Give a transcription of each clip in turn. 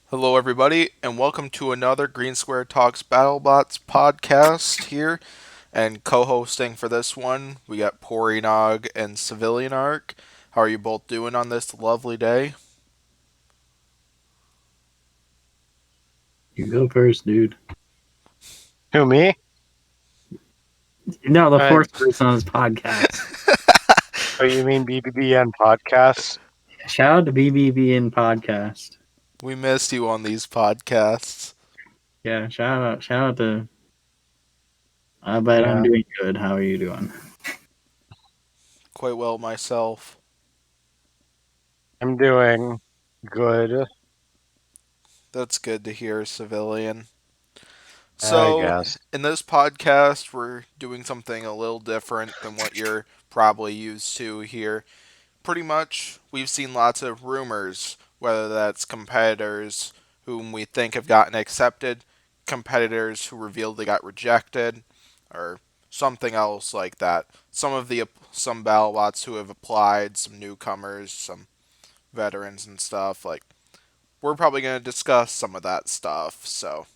Hello, everybody, and welcome to another Green Square Talks Battlebots podcast here. And co-hosting for this one, we got Pory Nog and Civilian Arc. How are you both doing on this lovely day? You go first, dude. Who, me? No, the Uh, fourth person on this podcast. oh, you mean BBBN podcast? Shout out to BBBN podcast. We missed you on these podcasts. Yeah, shout out to. I bet I'm Yeah. doing good. How are you doing? Quite well myself. I'm doing good, That's good to hear, Civilian. I So, guess. in this podcast, we're doing something a little different than what you're probably used to here. Pretty much, we've seen lots of rumors, whether that's competitors whom we think have gotten accepted, competitors who revealed they got rejected, or something else like that. Some Battlebots who have applied, some newcomers, some veterans and stuff. Like we're probably going to discuss some of that stuff. So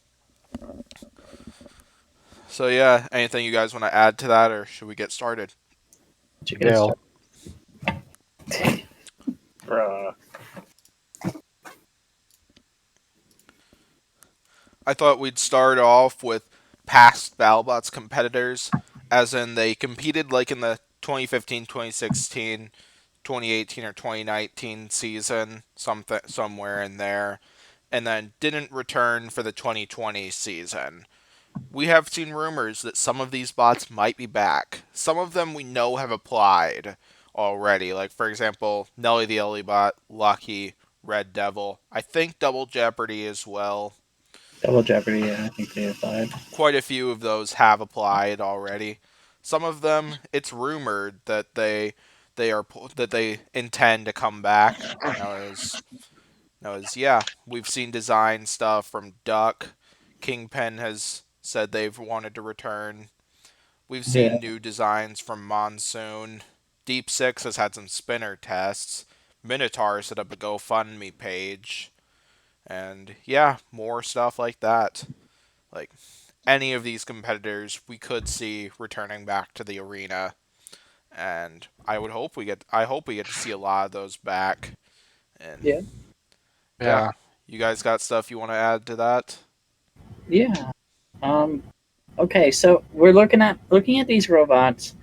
yeah, anything you guys want to add to that, or should we get started? Did you guys Bill. Bruh. I thought we'd start off with past BattleBots competitors, as in they competed like in the 2015, 2016, 2018, or 2019 season, somewhere in there, and then didn't return for the 2020 season. We have seen rumors that some of these bots might be back. Some of them we know have applied already, like for example, Nelly the Ellie bot, Lucky, Red Devil. I think Double Jeopardy as well. Double Jeopardy. Yeah, I think they applied. Quite a few of those have applied already. Some of them, it's rumored that they intend to come back. Yeah, we've seen design stuff from Duck. Kingpin has said they've wanted to return. We've Yeah, seen new designs from Monsoon. Deep Six has had some spinner tests. Minotaur set up a GoFundMe page. And yeah, more stuff like that. Like any of these competitors we could see returning back to the arena, and I hope we get to see a lot of those back. And yeah, yeah, Yeah. you guys got stuff you want to add to that? yeah. Okay, so we're looking at these robots.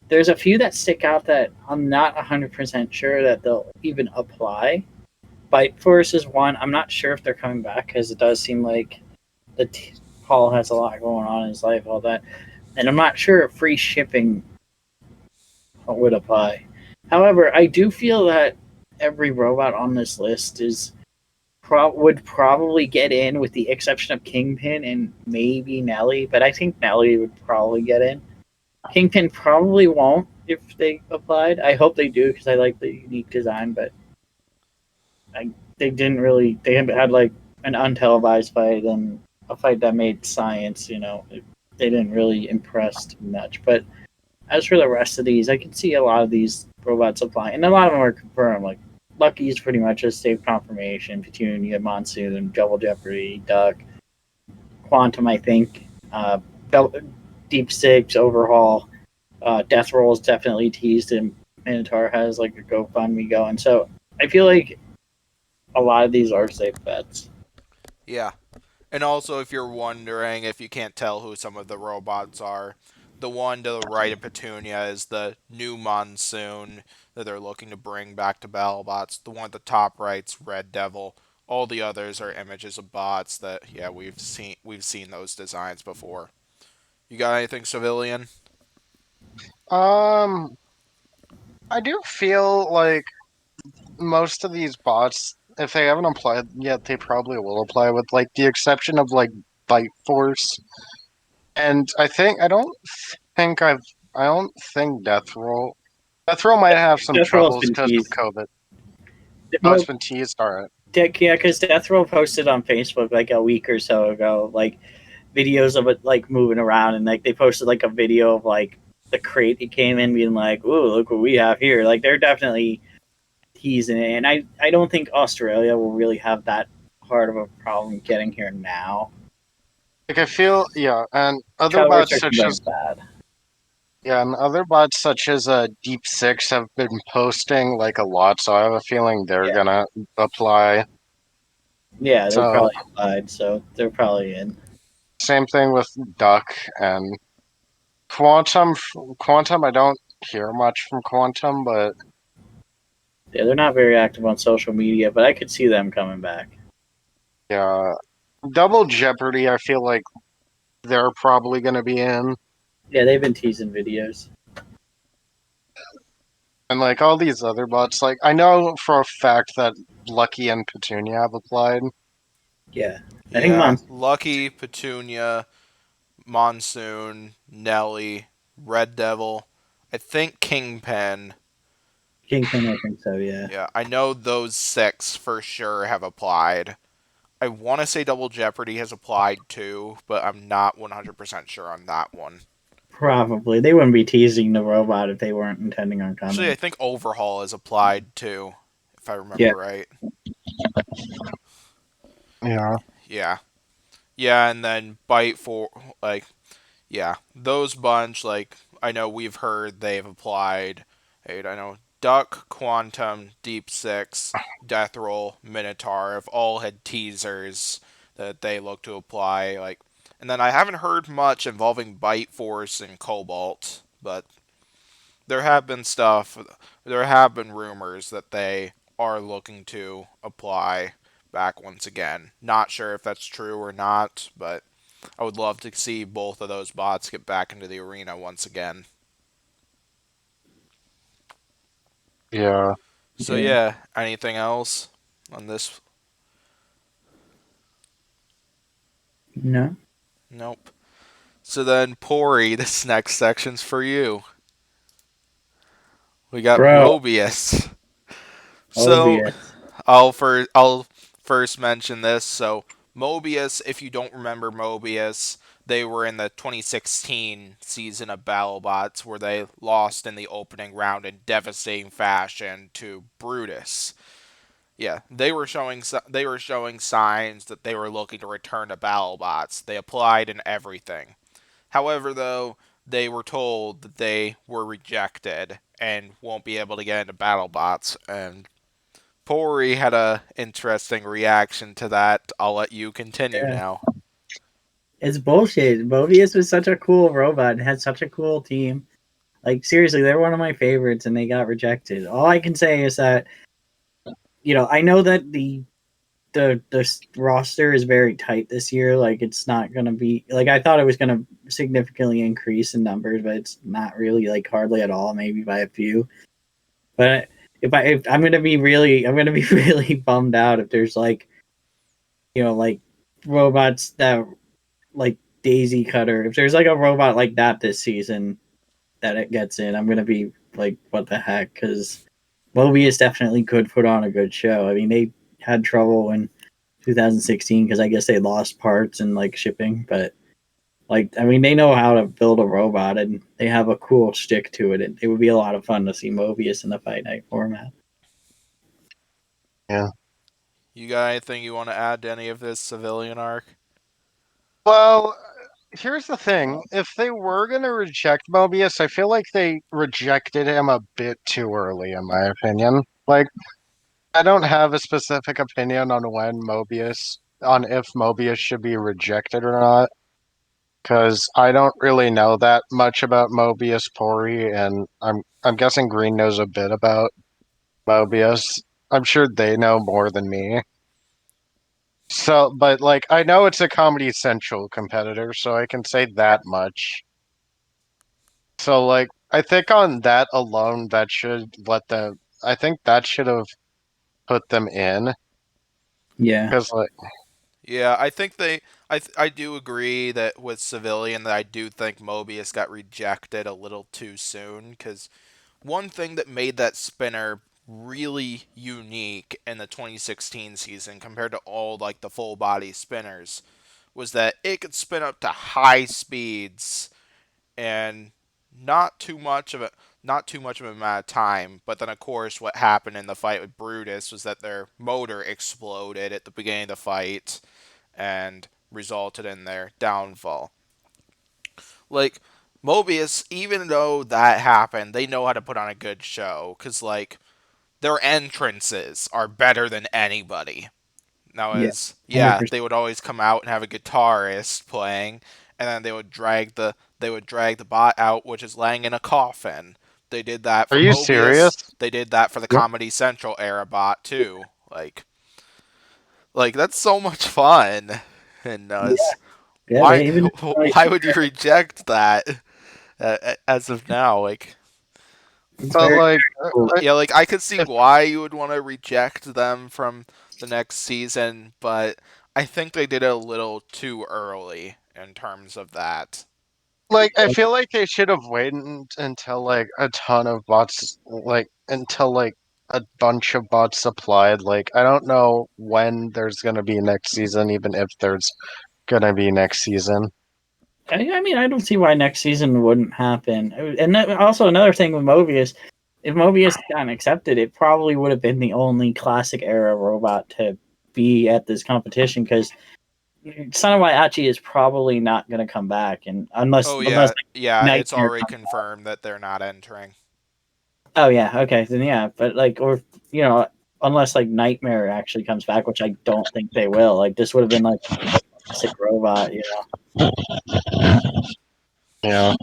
There's a few that stick out that I'm not 100% sure that they'll even apply. Bite Force is one. I'm not sure if they're coming back because it does seem like Paul has a lot going on in his life, all that, and I'm not sure if free shipping would apply. However, I do feel that every robot on this list would probably get in, with the exception of Kingpin and maybe Nelly. But I think Nelly would probably get in. Kingpin probably won't if they applied. I hope they do because I like the unique design, but they didn't really. They had like an untelevised fight and a fight that made science. They didn't really impress too much. But as for the rest of these, I can see a lot of these robots applying, and a lot of them are confirmed. Like Lucky is pretty much a safe confirmation. Petunia, Monsoon, Double Jeopardy, Duck, Quantum. I think Deep Six, Overhaul, Death Roll is definitely teased, and Minotaur has like a GoFundMe going. So I feel like a lot of these are safe bets. Yeah. And also, if you're wondering if you can't tell who some of the robots are, the one to the right of Petunia is the new Monsoon that they're looking to bring back to Battlebots. The one at the top right's Red Devil. All the others are images of bots that yeah we've seen those designs before. You got anything, Civilian? Um, I do feel like most of these bots, if they haven't applied yet, they probably will apply, with like the exception of like Bite Force. And think I've, I don't think Death Roll. Death Roll might have some Death Roll has troubles been because of teased. COVID. Oh, Well, it's been teased. All right. yeah, because Death Roll posted on Facebook like a week or so ago, like videos of it like moving around, and like they posted like a video of like the crate it came in, being like, "Ooh, look what we have here!" Like they're definitely teasing it, and I don't think Australia will really have that part of a problem getting here now. Like I feel, yeah, and other Travel bots restrictions such as are bad. Deep Six have been posting like a lot, so I have a feeling they're Yeah, gonna apply. yeah, they So probably applied, so they're probably in. same thing with Duck and Quantum. Quantum, I don't hear much from Quantum, but Yeah, they're not very active on social media, but I could see them coming back. yeah, Double Jeopardy. I feel like they're probably gonna be in, Yeah, they've been teasing videos. and like all these other bots. Like I know for a fact that Lucky and Petunia have applied. Yeah, I think Yeah, Mon's Lucky, Petunia, Monsoon, Nelly, Red Devil, I think Kingpin. Kingpin. I think so. Yeah, Yeah, I know those 6 for sure have applied. I want to say Double Jeopardy has applied too, but I'm not 100% sure on that one. probably they wouldn't be teasing the robot if they weren't intending on Actually, I coming. think Overhaul has applied too, if I remember Yeah, right. Yeah. Yeah. Yeah, and then Bite for, like, yeah, those bunch, like, I know we've heard they've applied. I know Duck, Quantum, Deep Six, Death Roll, Minotaur have all had teasers that they look to apply. Like, and then I haven't heard much involving Bite Force and Cobalt, but there have been stuff. There have been rumors that they are looking to apply back once again. Not sure if that's true or not, but I would love to see both of those bots get back into the arena once again. Yeah. So yeah. yeah, anything else on this? No, Nope. So then, Pory, this next section's for you. We got bro. Mobius. So Mobius. I'll first mention this. So Mobius, if you don't remember Mobius, they were in the 2016 season of Battlebots where they lost in the opening round in devastating fashion to Brutus. Yeah, they were showing signs that they were looking to return to Battlebots. They applied and everything. However, though, they were told that they were rejected and won't be able to get into Battlebots. And Pory had a interesting reaction to that. I'll let you continue Yeah, now. it's bullshit. Mobius was such a cool robot and had such a cool team. Like seriously, they're one of my favorites, and they got rejected. All I can say is that I know that the roster is very tight this year. Like it's not gonna be like I thought it was gonna significantly increase in numbers, but it's not really like hardly at all. Maybe by a few. But if I'm gonna be really bummed out if there's like like robots that like Daisy Cutter. If there's like a robot like that this season that it gets in, I'm gonna be like, what the heck? Because Mobius definitely could put on a good show. I mean, they had trouble in 2016 because I guess they lost parts and like shipping, but like I mean, they know how to build a robot and they have a cool stick to it. It would be a lot of fun to see Mobius in the Fight Night format. Yeah. You got anything you want to add to any of this civilian arc? Well, here's the thing. If they were going to reject Mobius, I feel like they rejected him a bit too early, in my opinion. Like, I don't have a specific opinion on on if Mobius should be rejected or not, because I don't really know that much about Mobius Pori, and I'm guessing Green knows a bit about Mobius. I'm sure they know more than me. So, but like, I know it's a Comedy Central competitor, so I can say that much. So, like, I think on that alone, that should let them. I think that should have put them in, Yeah, because like, Yeah, I think I do agree that with civilian that I do think Mobius got rejected a little too soon because one thing that made that spinner really unique in the 2016 season compared to all like the full body spinners was that it could spin up to high speeds and not too much of it not too much of a amount of time. But then, of course, what happened in the fight with Brutus was that their motor exploded at the beginning of the fight and resulted in their downfall. Like, Mobius, even though that happened, they know how to put on a good show because, like, their entrances are better than anybody. Now, Yeah, as yeah, 100%. they would always come out and have a guitarist playing, and then they would drag the bot out, which is laying in a coffin. They did that Are for you serious? Mobius. They did that for the Yep. Comedy Central era bot too. Like that's so much fun. And Yeah, yeah. why They even like why would you reject that as of now? Like it's But very like, cool. yeah, like I could see if why you would want to reject them from the next season, but I think they did it a little too early in terms of that. like I feel like they should have waited until like a ton of bots, like until like a bunch of bots applied. Like I don't know when there's gonna be next season, even if there's gonna be next season. I mean, I don't see why next season wouldn't happen. And also another thing with Mobius, if Mobius got accepted, it probably would have been the only classic era robot to be at this competition because Son of Waiachi is probably not going to come back, and Oh unless yeah, yeah, it's Nightmare already comes. confirmed that they're not entering. Oh yeah, okay, then yeah, but like, or unless like Nightmare actually comes back, which I don't think they will. Like this would have been like a classic robot, you know. Yeah.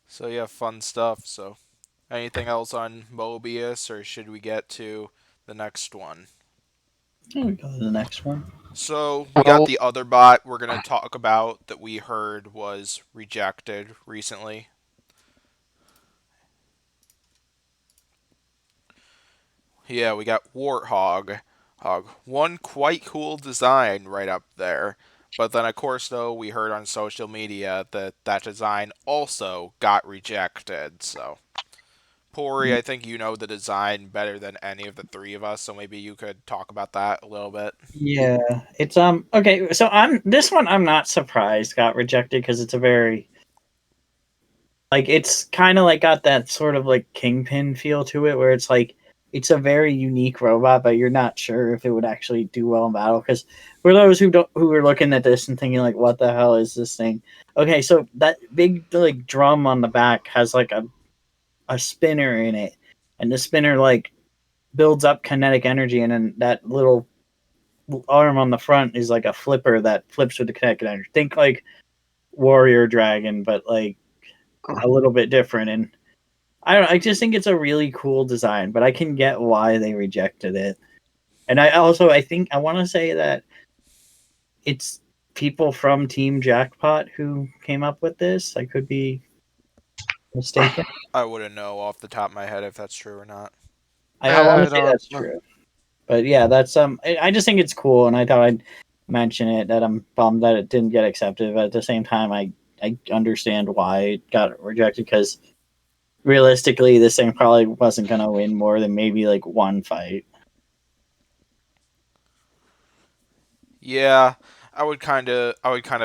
So yeah, fun stuff. So anything else on Mobius, or should we get to the next one? Here we go to the next one. So we got Well, the other bot we're gonna talk about that we heard was rejected recently. Yeah, we got Warthog. One quite cool design right up there. But then, of course, though, we heard on social media that that design also got rejected. So, Pory, I think you know the design better than any of the three of us. So maybe you could talk about that a little bit. Yeah, it's okay. So I'm this one. I'm not surprised got rejected because it's a very like it's kind of like got that sort of like Kingpin feel to it, where it's like it's a very unique robot, but you're not sure if it would actually do well in battle. Because for those who are looking at this and thinking like, what the hell is this thing? Okay, so that big like drum on the back has like a spinner in it, and the spinner like builds up kinetic energy, and then that little arm on the front is like a flipper that flips with the kinetic energy. Think like Warrior Dragon, but like a little bit different. And I don't. I just think it's a really cool design, but I can get why they rejected it. And I think I want to say that it's people from Team Jackpot who came up with this. I could be mistaken. I wouldn't know off the top of my head if that's true or not. I want I to say don't. that's true. But yeah, that's I just think it's cool, and I thought I'd mention it. That I'm bummed that it didn't get accepted, but at the same time, I understand why it got rejected because realistically, this thing probably wasn't gonna win more than maybe like one fight. Yeah, I would kind of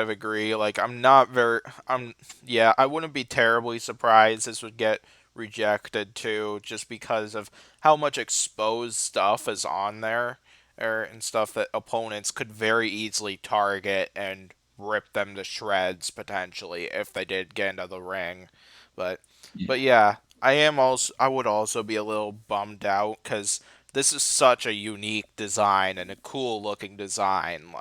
agree. Like I'm not very I'm yeah, I wouldn't be terribly surprised this would get rejected too just because of how much exposed stuff is on there and stuff that opponents could very easily target and rip them to shreds potentially if they did get into the ring. But Yeah. but yeah, I would also be a little bummed out cuz this is such a unique design and a cool looking design.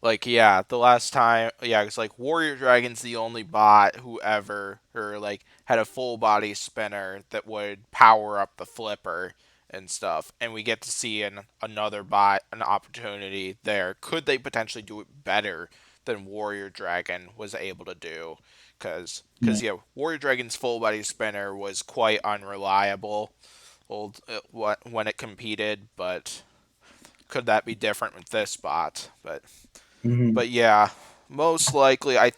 Like yeah, the last time yeah, it's like Warrior Dragon's the only bot who ever or like had a full body spinner that would power up the flipper and stuff, and we get to see another bot an opportunity there. Could they potentially do it better than Warrior Dragon was able to do? Because Yeah. yeah, Warrior Dragon's full body spinner was quite unreliable when it competed, but could that be different with this bot? Mm-hmm. But yeah, most likely I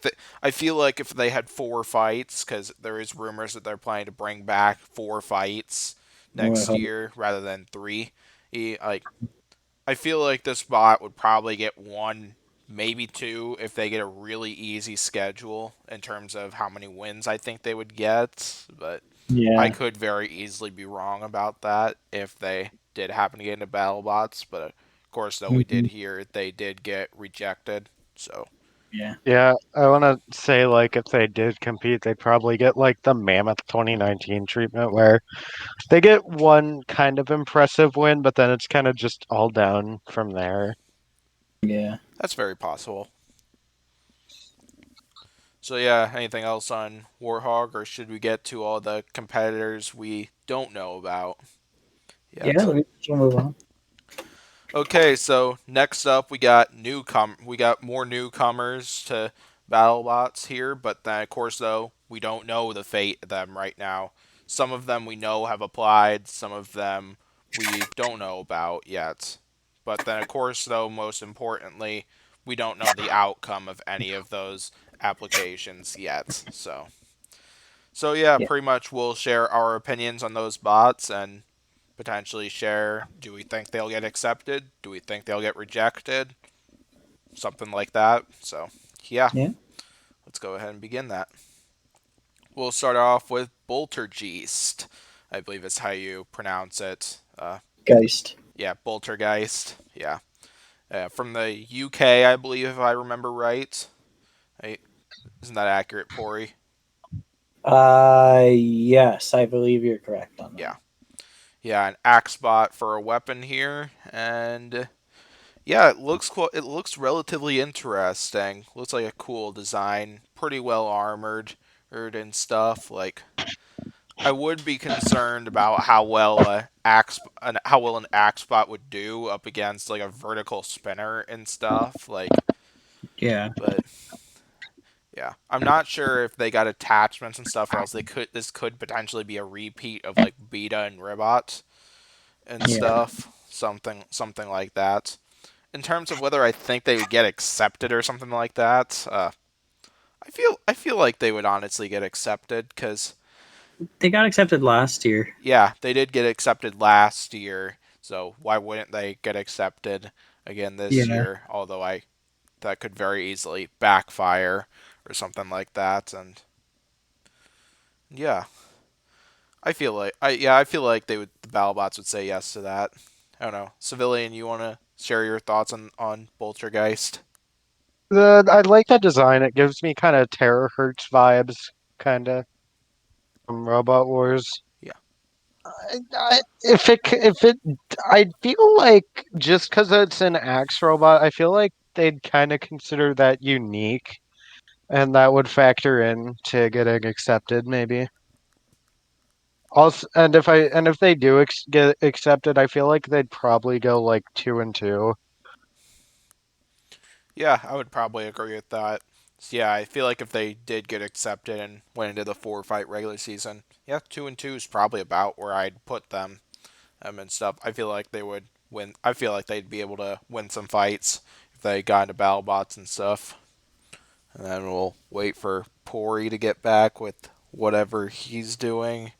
feel like if they had four fights, because there is rumors that they're planning to bring back four fights next year rather than three. Like I feel like this bot would probably get one maybe 2 if they get a really easy schedule in terms of how many wins I think they would get. But I Yeah. could very easily be wrong about that if they did happen to get into BattleBots. But of course, though, we did Mhm. hear they did get rejected. So Yeah. Yeah, I want to say like if they did compete, they'd probably get like the Mammoth 2019 treatment where they get one kind of impressive win, but then it's kind of just all down from there. Yeah. that's very possible. So yeah, anything else on Warhog, or should we get to all the competitors we don't know about Yeah. yet? We'll move on. Okay, so next up we got more newcomers to BattleBots here, but then of course though we don't know the fate of them right now. Some of them we know have applied, some of them we don't know about yet. But then of course though most importantly, we don't know the outcome of any of those applications yet. So yeah, Yeah. pretty much we'll share our opinions on those bots and potentially share, do we think they'll get accepted? Do we think they'll get rejected? Something like that. So, yeah, Yeah. let's go ahead and begin that. We'll start off with Boltergeist. I believe is how you pronounce it. Geist. Yeah, Boltergeist. Yeah. From the UK, I believe, if I remember right. Hey, isn't that accurate, Pory? Yes, I believe you're correct on that. Yeah. Yeah, an axe bot for a weapon here, and yeah, it looks cool. It looks relatively interesting. Looks like a cool design. Pretty well armored and stuff. Like I would be concerned about how well an axe bot would do up against like a vertical spinner and stuff. Like, Yeah. but yeah, I'm not sure if they got attachments and stuff, or else they could. This could potentially be a repeat of like Beta and Ribot and Yeah. stuff. Something like that. In terms of whether I think they would get accepted or something like that, I feel like they would honestly get accepted because They got accepted last year. yeah, they did get accepted last year, so why wouldn't they get accepted again this Yeah. year? Although I that could very easily backfire or something like that, and yeah, I feel like the Battlebots would say yes to that. I don't know, civilian, you want to share your thoughts on Boltergeist? I like that design. It gives me kind of Terahertz vibes, kind of from Robot Wars. Yeah. If it, I feel like just because it's an axe robot, I feel like they'd kind of consider that unique, and that would factor in to getting accepted, maybe. Also, and if they do get accepted, I feel like they'd probably go like 2-2. Yeah, I would probably agree with that. So, yeah, I feel like if they did get accepted and went into the 4 fight regular season, yeah, 2-2 is probably about where I'd put them and stuff. I feel like they would win. I feel like they'd be able to win some fights if they got into BattleBots and stuff. And then we'll wait for Pory to get back with whatever he's doing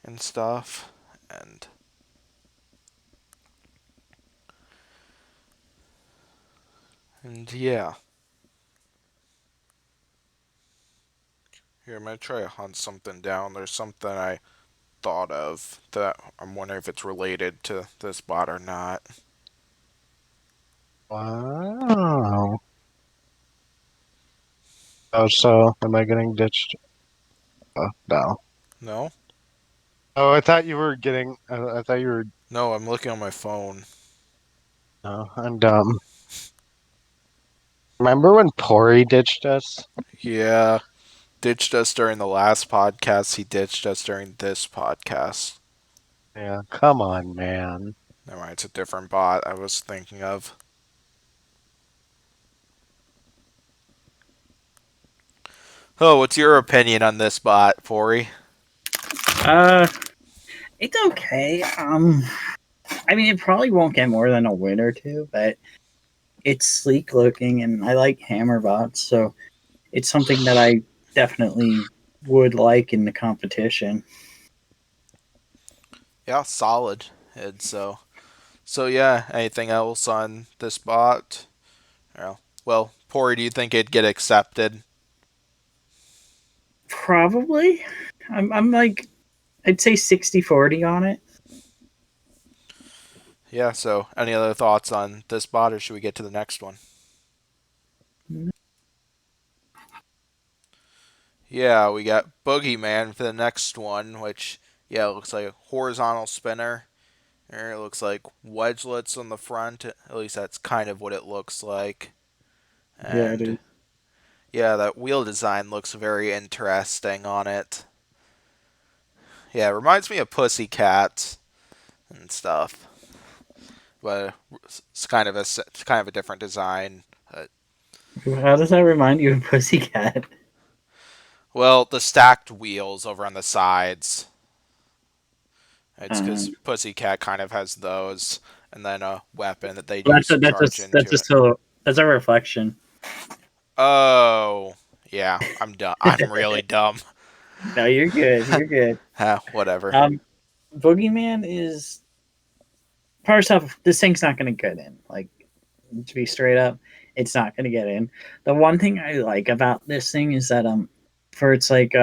and stuff. And yeah, here I'm gonna try to hunt something down. There's something I thought of that I'm wondering if it's related to this bot or not. Wow. Oh, so am I getting ditched? Oh, no. No? Oh, I thought you were getting. I thought you were. No, I'm looking on my phone. No, I'm dumb. Remember when Pori ditched us? Yeah. Ditched us during the last podcast. He ditched us during this podcast. Yeah, come on, man. Never mind, it's a different bot I was thinking of. Oh, what's your opinion on this bot, Pori? Uh, it's okay. I mean, it probably won't get more than a win or two, but it's sleek looking, and I like hammer bots, so it's something that I definitely would like in the competition. Yeah, solid. And so yeah, anything else on this bot? Well, Well, Pory, do you think it'd get accepted? Probably. I'm like, I'd say 60-40 on it. Yeah, so any other thoughts on this bot, or should we get to the next one? Yeah, we got Boogie Man for the next one, which, yeah, looks like a horizontal spinner. It looks like wedgelets on the front. At least that's kind of what it looks like. Yeah, it And is. yeah, that wheel design looks very interesting on it. Yeah, it reminds me of Pussycat and stuff, but it's kind of a different design. How does that remind you of Pussycat? Well, the stacked wheels over on the sides. It's because Um, Pussycat kind of has those, and then a weapon that they that's use a to that's a charge that's into a it. so that's a reflection. Oh, yeah, I'm dumb. I'm really dumb. No, you're good. You're good. Whatever. Um, Boogeyman is first off, this thing's not going to get in. Like, to be straight up, it's not going to get in. The one thing I like about this thing is that for its like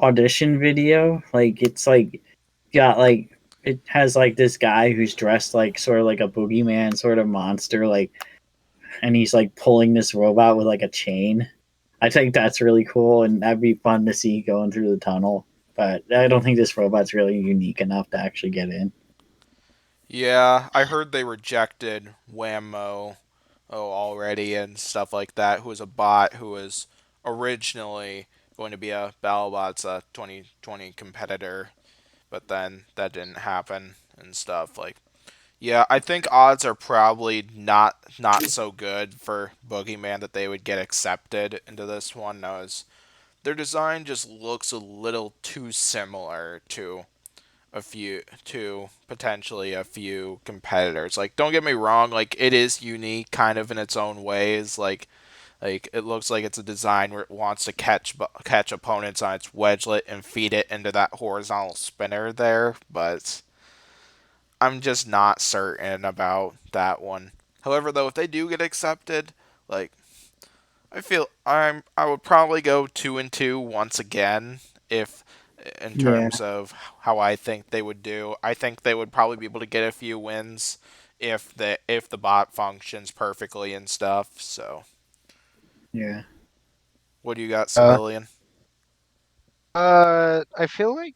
audition video, like it's like got like it has like this guy who's dressed like sort of like a boogeyman sort of monster, like, and he's like pulling this robot with like a chain. I think that's really cool, and that'd be fun to see going through the tunnel. But I don't think this robot's really unique enough to actually get in. Yeah, I heard they rejected Whammo already and stuff like that, who was a bot who was originally going to be a Battlebots 2020 competitor, but then that didn't happen and stuff. Like, yeah, I think odds are probably not so good for Boogeyman that they would get accepted into this one. No, as their design just looks a little too similar to potentially a few competitors. Like, don't get me wrong, like it is unique kind of in its own ways. Like it looks like it's a design where it wants to catch opponents on its wedgelet and feed it into that horizontal spinner there, but I'm just not certain about that one. However, though, if they do get accepted, like I would probably go 2-2 once again if in Yeah, terms of how I think they would do. I think they would probably be able to get a few wins if the bot functions perfectly and stuff. So, yeah, what do you got, Uh, Civilian? I feel like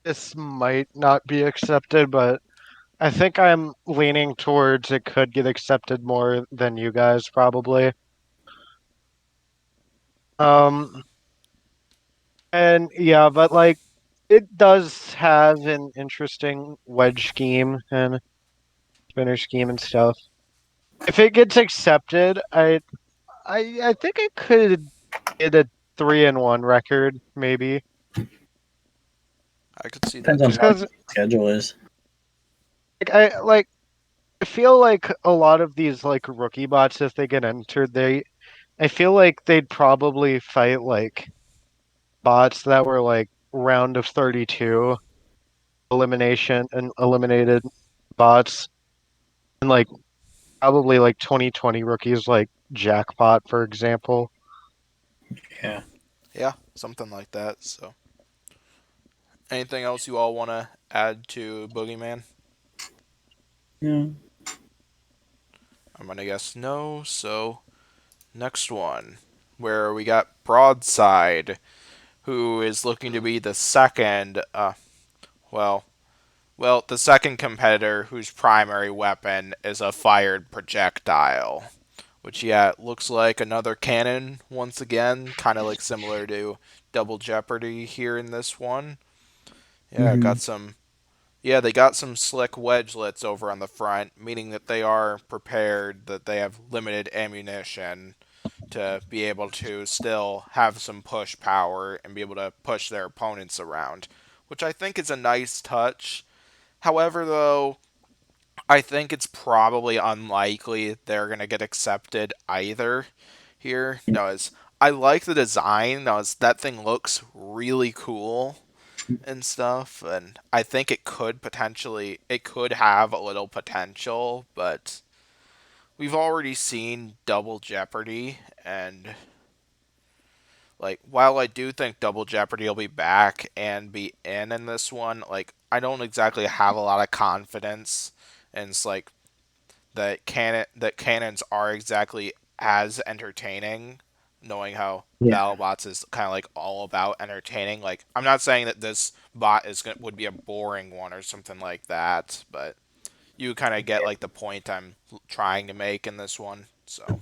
this might not be accepted, but I think I'm leaning towards it could get accepted more than you guys probably. Um, and yeah, but like it does have an interesting wedge scheme and spinner scheme and stuff. If it gets accepted, I think it could get a 3-1 record, maybe. I could see depends that on Just too. how because the schedule is. I feel like a lot of these like rookie bots, if they get entered, I feel like they'd probably fight like bots that were like round of 32 elimination and eliminated bots, and like probably like 2020 rookies like Jackpot, for example. Yeah, Yeah, something like that. So, anything else you all want to add to Boogeyman? yeah, I'm gonna guess no. So, next one, where we got Broadside, who is looking to be the second. Well, the second competitor whose primary weapon is a fired projectile, which, yeah, it looks like another cannon once again, kind of like similar to Double Jeopardy here in this one. Yeah, hmm got some. Yeah, they got some slick wedgelets over on the front, meaning that they are prepared, that they have limited ammunition to be able to still have some push power and be able to push their opponents around, which I think is a nice touch. However, though, I think it's probably unlikely they're going to get accepted either here. No, as I like the design. No, as that thing looks really cool and stuff, and I think it could have a little potential, but we've already seen Double Jeopardy, and like while I do think Double Jeopardy will be back and be in this one, like I don't exactly have a lot of confidence and it's like that canons are exactly as entertaining, knowing how Yeah. BattleBots is kind of like all about entertaining. Like I'm not saying that this bot would be a boring one or something like that, but you kind of get like the point I'm trying to make in this one. So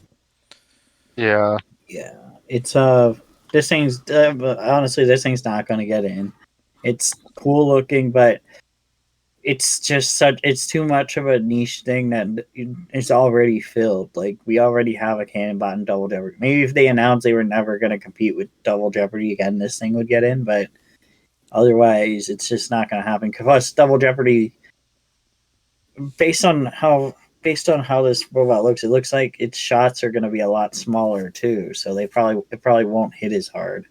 Yeah. Yeah, it's this thing's honestly, this thing's not going to get in. It's cool looking, but it's too much of a niche thing that it's already filled. Like we already have a cannon bot in Double Jeopardy. Maybe if they announced they were never going to compete with Double Jeopardy again, this thing would get in. But otherwise, it's just not going to happen. Because Double Jeopardy, based on how based on how this robot looks, it looks like its shots are going to be a lot smaller too. So it probably won't hit as hard.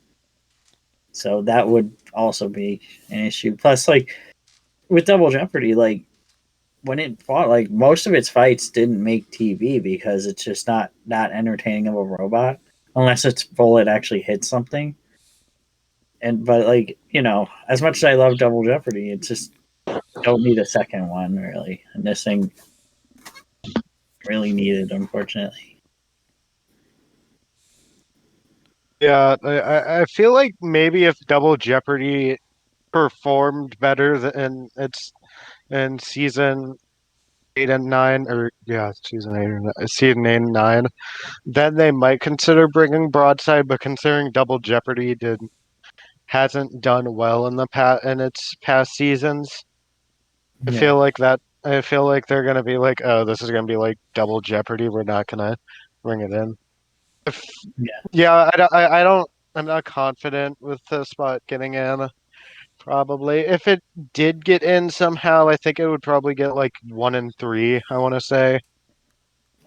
So that would also be an issue. Plus, like with Double Jeopardy, like when it fought, like most of its fights didn't make TV because it's just not that entertaining of a robot unless its bullet actually hits something. And but like as much as I love Double Jeopardy, it's just don't need a second one really. And this thing really needed, unfortunately. Yeah, I feel like maybe if Double Jeopardy performed better than its in season 8 and 9, or yeah, season 8 and 9, then they might consider bringing Broadside. But considering Double Jeopardy hasn't done well in its past seasons, Yeah. I feel like they're gonna be like, oh, this is gonna be like Double Jeopardy. We're not gonna bring it in. If, Yeah. yeah, I don't. I'm not confident with the spot getting in. Probably, if it did get in somehow, I think it would probably get like 1 and 3. I want to say.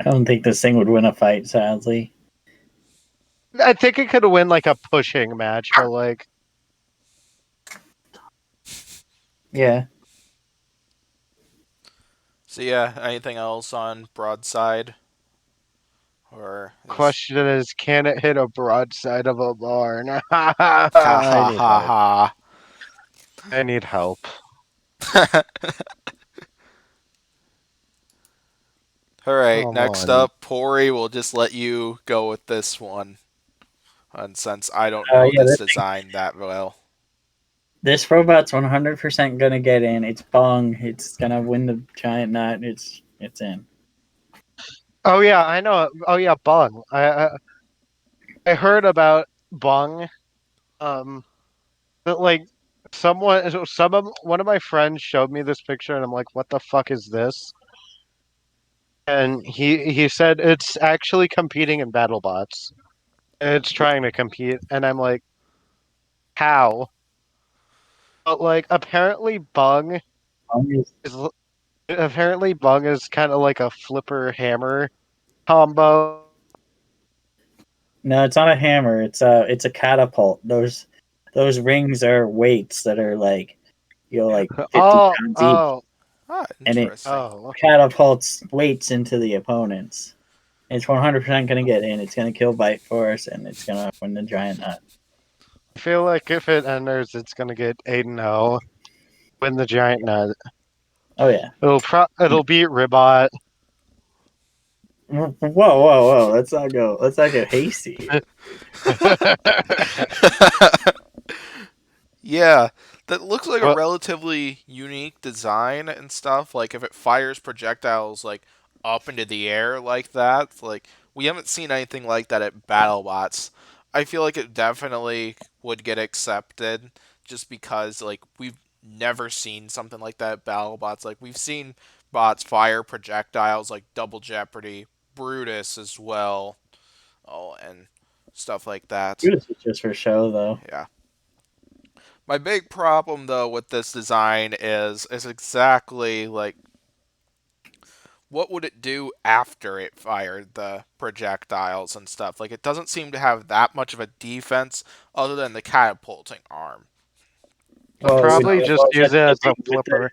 I don't think this thing would win a fight, sadly. I think it could win like a pushing match, but like, Yeah. so yeah, anything else on Broadside or is question is, can it hit a broadside of a barn? ha I ha need ha help. ha. I need help. All right, Come next on. up, Pory. We'll just let you go with this one, and since I don't know Yeah. this design that well. This robot's 100% gonna get in. It's Bong. It's gonna win the giant nut. It's in. Oh yeah, I know. Oh yeah, Bung. I heard about Bung. Um, but like one of my friends showed me this picture, and I'm like, what the fuck is this? And he said it's actually competing in Battlebots. It's trying to compete, and I'm like, how? But like, Bong is is Bung is kind of like a flipper hammer combo. no, it's not a hammer. It's a catapult. Those rings are weights that are like 50 Oh, pounds each, oh, Ah, and it interesting. oh. catapults weights into the opponents. It's 100% gonna get in. It's gonna kill Bite Force, and it's gonna win the giant nut. I feel like if it enters, it's gonna get 8-0, win the giant nut. Oh yeah. It'll beat Ribot. Whoa, whoa, whoa! Let's not go. Let's not get hasty. Yeah, that looks like a Well, relatively unique design and stuff. Like if it fires projectiles like up into the air like that, like we haven't seen anything like that at BattleBots. I feel like it definitely would get accepted just because like we've never seen something like that at BattleBots. Like we've seen bots fire projectiles like Double Jeopardy, Brutus as well. Oh, and stuff like that. This is just for show, though. Yeah. My big problem though with this design is exactly like what would it do after it fired the projectiles and stuff? Like it doesn't seem to have that much of a defense other than the catapulting arm. I'll Well, probably just use it as a flipper.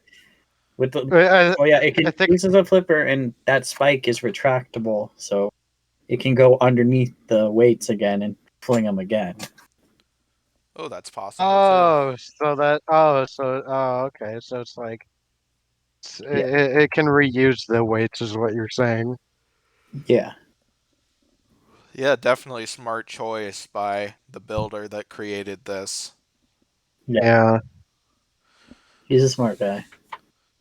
with the I, oh yeah, it I can think use as a flipper, and that spike is retractable, so it can go underneath the weights again and fling them again. Oh, that's possible too. okay, so it's like Yeah, it can reuse the weights, is what you're saying. yeah, Yeah, definitely a smart choice by the builder that created this. yeah. Yeah. He's a smart guy.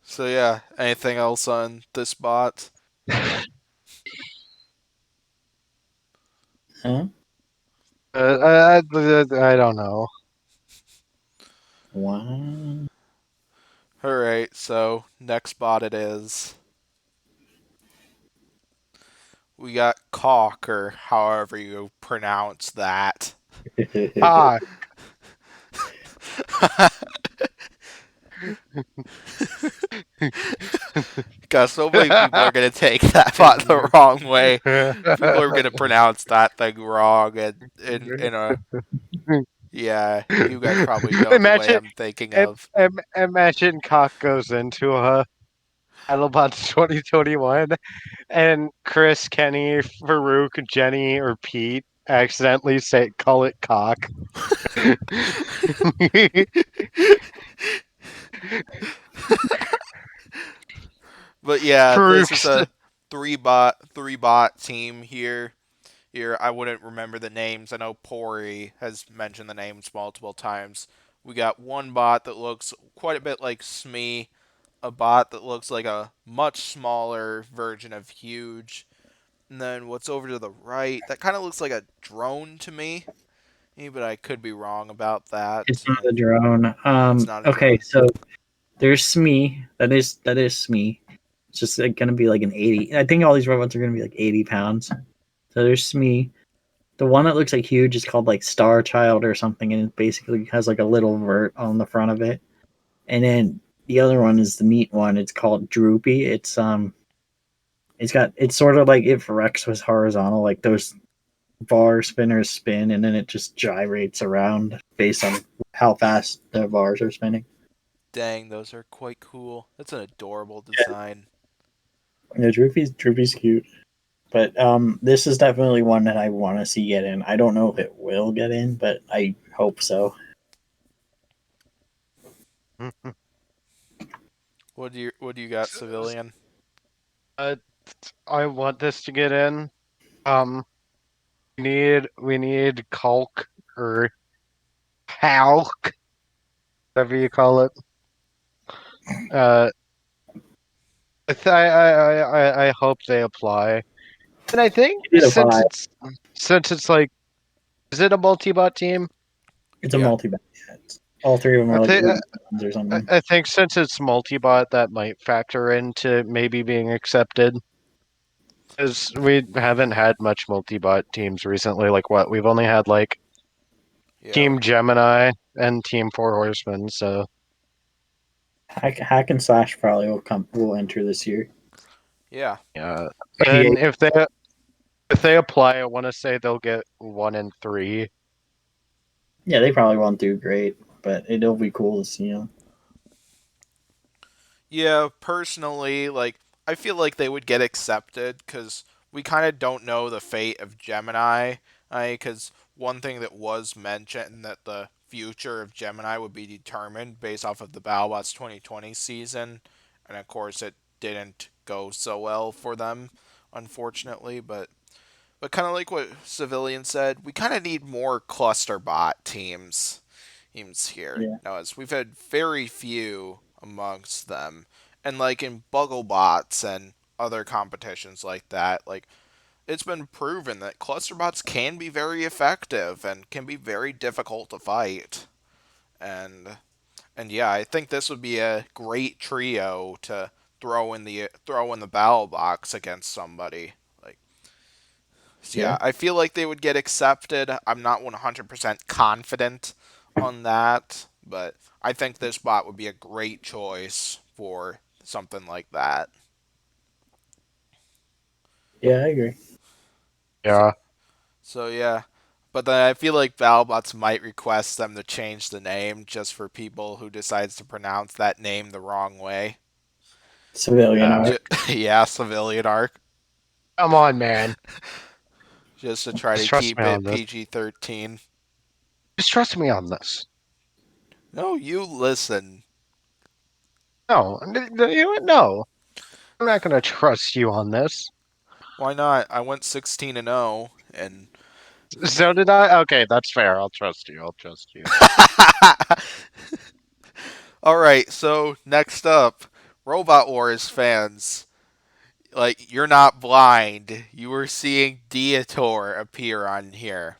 So yeah, anything else on this bot? Huh? I don't know. Wow. Alright, so next bot it is. We got Caulk, or however you pronounce that. Ah, Because so many people are going to take that bot the wrong way. People are going to pronounce that thing wrong, and in a yeah, you guys probably know the way imagine, I'm thinking of. imagine Cock goes into a Battlebots 2021, and Chris, Kenny, Farouk, Jenny, or Pete accidentally call it Cock. But yeah, this is Farouk's a three bot team here. Here, I wouldn't remember the names. I know Pory has mentioned the names multiple times. We got one bot that looks quite a bit like Smee, a bot that looks like a much smaller version of Huge, and then what's over to the right, that kind of looks like a drone to me. But I could be wrong about It's that. not a drone. It's not a Okay, drone. so there's Smee. That is Smee. It's just like, gonna be like an 80. I think all these robots are gonna be like 80 pounds. So there's Smee. The one that looks like huge is called like Star Child or something, and it basically has like a little vert on the front of it. And then the other one is the neat one. It's called Droopy. It's sort of like if Rex was horizontal, like those bar spinners spin, and then it just gyrates around based on how fast the bars are spinning. Dang, those are quite cool. That's an adorable Yeah, design. yeah, Droopy's cute. But this is definitely one that I want to see get in. I don't know if it will get in, but I hope so. What do you got, civilian? uh, I want this to get in. Um, we need Culk or Halk, whatever you call it. Uh, I hope they apply, and I think It did apply. since it's like, is it a multi-bot team? It's a Yeah. multi bag. All three of them I are like think 80 pounds or something. I think since it's multi-bot, that might factor into maybe being accepted. Because we haven't had much multi-bot teams recently. Like what? We've only had like Yeah. Team Gemini and Team Four Horsemen. So Hack and Slash probably will enter this year. Yeah. yeah. Yeah, And if they apply, I want to say they'll get 1 and 3. yeah, they probably won't do great, but it'll be cool to see them. Yeah, personally, like I feel like they would get accepted cuz we kind of don't know the fate of Gemini, cuz one thing that was mentioned that the future of Gemini would be determined based off of the Battlebots 2020 season, and of course it didn't go so well for them unfortunately, but kind of like what Civilian said, we kind of need more cluster bot teams here. Yeah, Now, as we've had very few amongst them, and like in Bugglebots and other competitions like that, like it's been proven that cluster bots can be very effective and can be very difficult to fight. And yeah, I think this would be a great trio to throw in the battle box against somebody. Like, so yeah, yeah, I feel like they would get accepted. I'm not 100% confident on that, but I think this bot would be a great choice for something like that. yeah. I agree. So, Yeah. so yeah, but then I feel like Battlebots might request them to change the name just for people who decides to pronounce that name the wrong way. Civilian Uh, art. Yeah, civilian arc, Come on, man. just to try Just to trust keep me on it this. PG-13. Just trust me on this. No, you listen. No, no. I'm not going to trust you on this. Why not? I went 16-0, and So did I? Okay, that's fair. I'll trust you. I'll trust you. all right. So next up, Robot Wars fans. Like, you're not blind. You were seeing Dietor appear on here.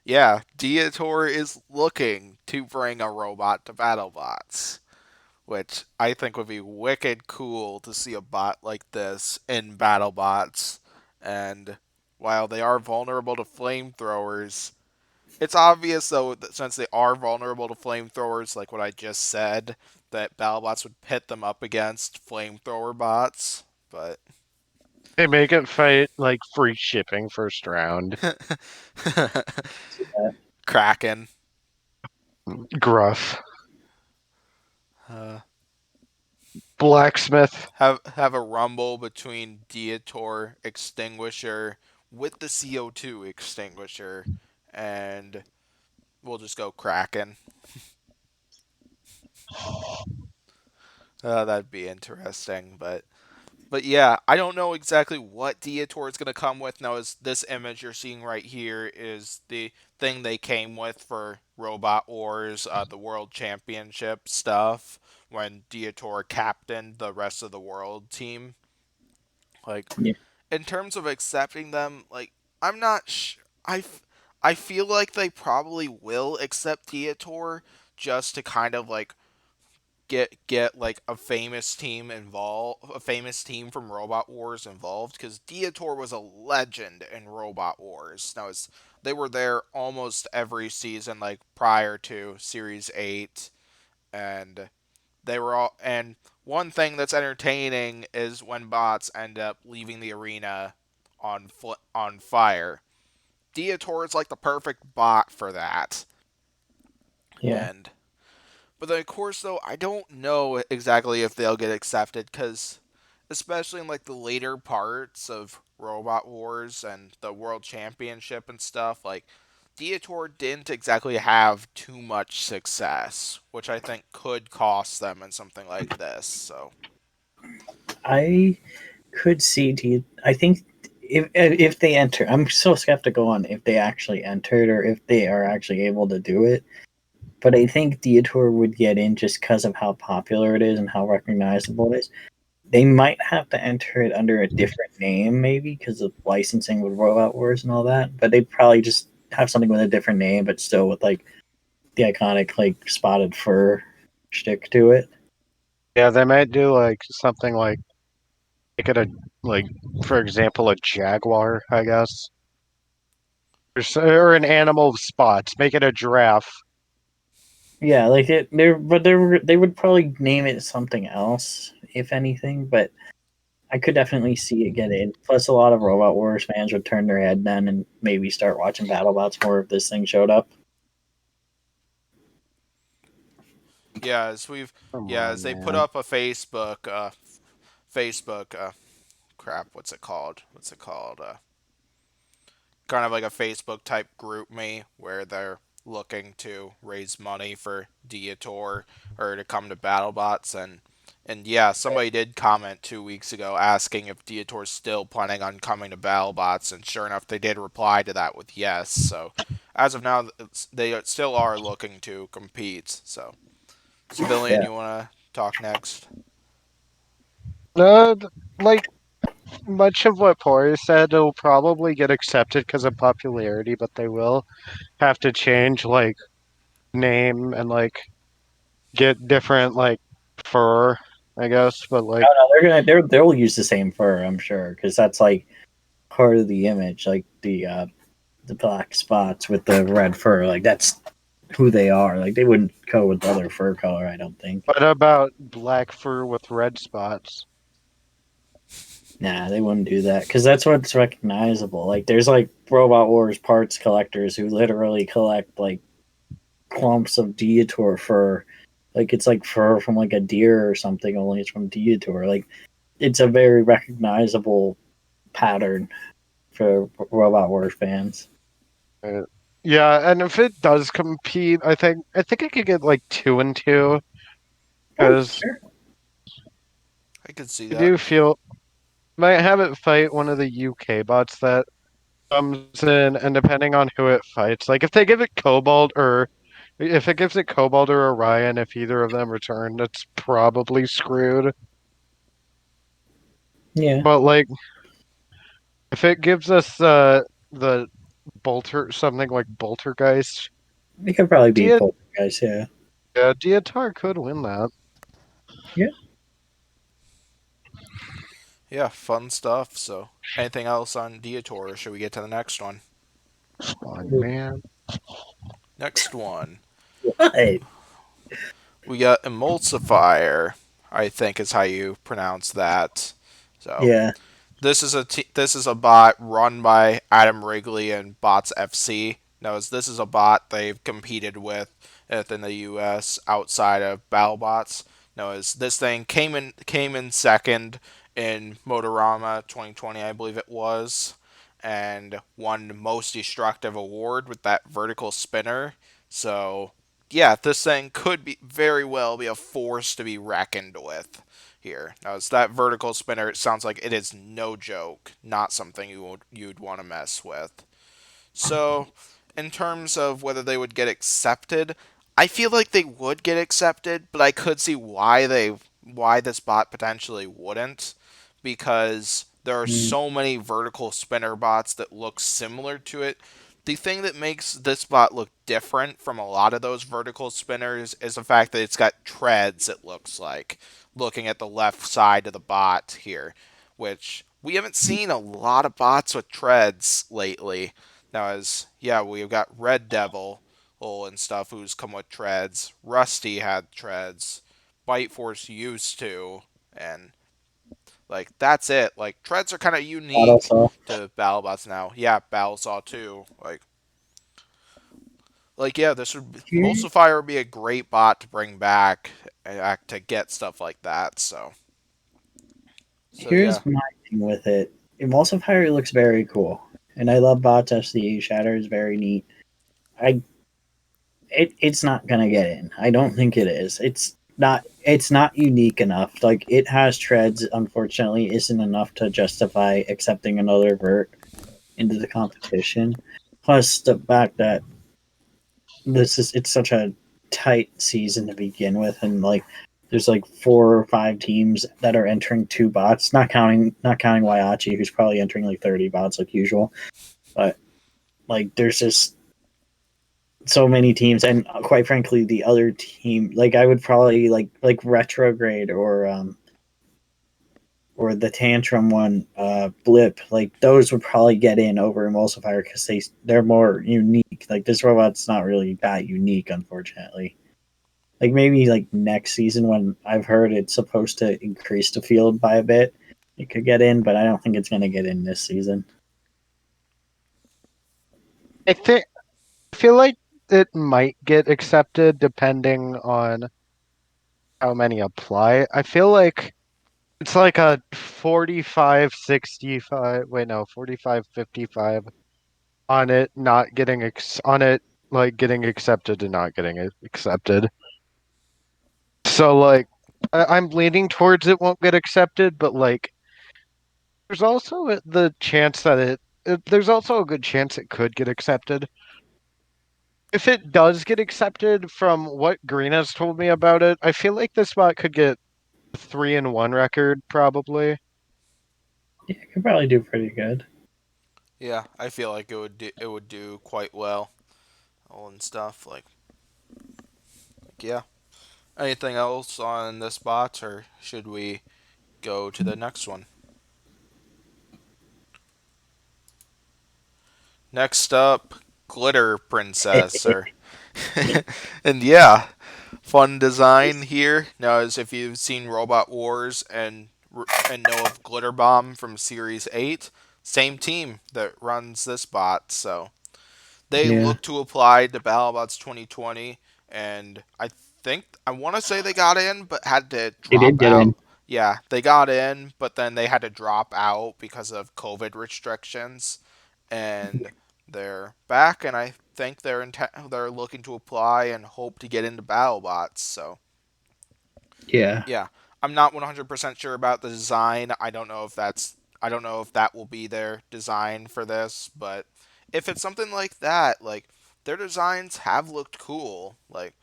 Yeah, Dietor is looking to bring a robot to Battlebots, which I think would be wicked cool to see a bot like this in Battlebots. And while they are vulnerable to flamethrowers, it's obvious though that since they are vulnerable to flamethrowers, like what I just said, that Battlebots would pit them up against flamethrower bots. But They make it fight like free shipping first round. Kraken. Gruff. Uh, Blacksmith. have a rumble between Dietor Extinguisher with the CO2 Extinguisher, and we'll just go Kraken. That'd be interesting, but yeah, I don't know exactly what Dietor is going to come with. Now, is this image you're seeing right here is the thing they came with for Robot Wars, the World Championship stuff, when Dietor captained the rest of the world team. Like, Yeah. in terms of accepting them, like, I'm not I feel like they probably will accept Dietor just to kind of like get like a famous team involved, a famous team from Robot Wars involved, because Dietor was a legend in Robot Wars. Now they were there almost every season, like prior to Series 8, and they were all. And one thing that's entertaining is when bots end up leaving the arena on fire. Dietor is like the perfect bot for that, Yeah. and but then, of course, though, I don't know exactly if they'll get accepted because, especially in like the later parts of Robot Wars and the World Championship and stuff, like Dietor didn't exactly have too much success, which I think could cost them in something like this. So I could see. I think if they enter, I'm so skeptical on if they actually entered or if they are actually able to do it. But I think Dietor would get in just because of how popular it is and how recognizable it is. They might have to enter it under a different name, maybe because of licensing with Robot Wars and all that. But they'd probably just have something with a different name, but still with like the iconic like spotted fur shtick to it. Yeah, they might do like something like make it a like, for example, a jaguar, I guess, or an animal of spots. Make it a giraffe. Yeah, like they would probably name it something else, if anything. But I could definitely see it get in. Plus, a lot of Robot Wars fans would turn their head then and maybe start watching BattleBots more if this thing showed up. yeah, as we've Come yeah, on, as they put man. up a Facebook crap, what's it called? What's it called? Kind of like a Facebook type group me where they're looking to raise money for Dietor or to come to BattleBots, and yeah, somebody did comment 2 weeks ago asking if Dietor's still planning on coming to BattleBots, and sure enough, they did reply to that with yes. So as of now, they still are looking to compete. So Civilian, Yeah, you want to talk next? Uh, like much of what Pory said, it'll probably get accepted because of popularity, but they will have to change like name and like get different like fur, I guess. But like, no, no, they'll use the same fur, I'm sure, because that's like part of the image, like the black spots with the red fur, like that's who they are. Like they wouldn't go with other fur color, I don't think. what about black fur with red spots? Nah, they wouldn't do that because that's what's recognizable. Like there's like Robot Wars parts collectors who literally collect like clumps of Dietor fur Like it's like fur from like a deer or something, only it's from Deitor. Like it's a very recognizable pattern for Robot Wars fans. Uh, Yeah, and if it does compete, I think it could get like 2 and 2 Oh, because sure. I could see I that. do feel might have it fight one of the UK bots that comes in, and depending on who it fights, like if they give it Cobalt or if it gives it Cobalt or Orion, if either of them return, it's probably screwed. Yeah, But like if it gives us the Bolter something like Boltergeist, it could probably beat Dia Poltergeist. Yeah, yeah, Dietar could win that. yeah. Yeah, fun stuff. So, anything else on Deitor, or should we get to the next one? Fun, man. Next one. What? We got Emulsifier, I think is how you pronounce that. So, Yeah, this is a bot run by Adam Wrigley and Bots FC. Now, this is a bot they've competed with within the U.S. outside of Battlebots. Now, as this thing came in second in Motorama 2020, I believe it was, and won most destructive award with that vertical spinner. So, yeah, this thing could be very well be a force to be reckoned with here. Now, it's that vertical spinner. It sounds like it is no joke, not something you'd want to mess with. So, in terms of whether they would get accepted, I feel like they would get accepted, but I could see why this bot potentially wouldn't, because there are mm, so many vertical spinner bots that look similar to it. The thing that makes this bot look different from a lot of those vertical spinners is the fact that it's got treads, it looks like, looking at the left side of the bot here, which we haven't seen a lot of bots with treads lately. Now, as yeah, we've got Red Devil and stuff who's come with treads. Rusty had treads. Bite Force used to, and like that's it. Like treads are kind of Battle unique Saw. to BattleBots now. Yeah, Battlesaw too. Like yeah, this would Here, Emulsifier would be a great bot to bring back to get stuff like that. So yeah, here's my thing with it. Emulsifier looks very cool, and I love bots. FCE Shatter is very neat. I it's not gonna get in. I don't think it is. It's not unique enough. Like it has treads, unfortunately, isn't enough to justify accepting another vert into the competition. Plus the fact that it's such a tight season to begin with, and like there's like 4 or 5 teams that are entering 2 bots, not counting Waiachi, who's probably entering like 30 bots like usual. But like there's just so many teams, and quite frankly, the other team, like I would probably like Retrograde or the Tantrum one, Blip, like those would probably get in over Emulsifier because they're more unique. Like this robot's not really that unique, unfortunately. Like maybe like next season when I've heard it's supposed to increase the field by a bit, it could get in, but I don't think it's gonna get in this season. I feel like it might get accepted depending on how many apply. I feel like it's like a 45-65, wait no, 45-55 on it not getting on it like getting accepted and not getting it accepted. So like I'm leaning towards it won't get accepted, but like there's also the chance that there's also a good chance it could get accepted. If it does get accepted, from what Green has told me about it, I feel like this spot could get 3-1 record probably. Yeah, it could probably do pretty good. yeah, I feel like it would do quite well, all and stuff yeah. Anything else on this bot, or should we go to the next one? Next up, Glitter Princess, or and yeah, fun design here. Now, as if you've seen Robot Wars and know of Glitter Bomb from Series 8, same team that runs this bot. So they Yeah. look to apply to BattleBots 2020, and I I want to say they got in, but had to They did drop get out. in. Yeah, they got in, but then they had to drop out because of COVID restrictions, and they're back, and I think they're looking to apply and hope to get into BattleBots. So Yeah. yeah, I'm not 100% sure about the design. I don't know if that will be their design for this, but if it's something like that, like their designs have looked cool, like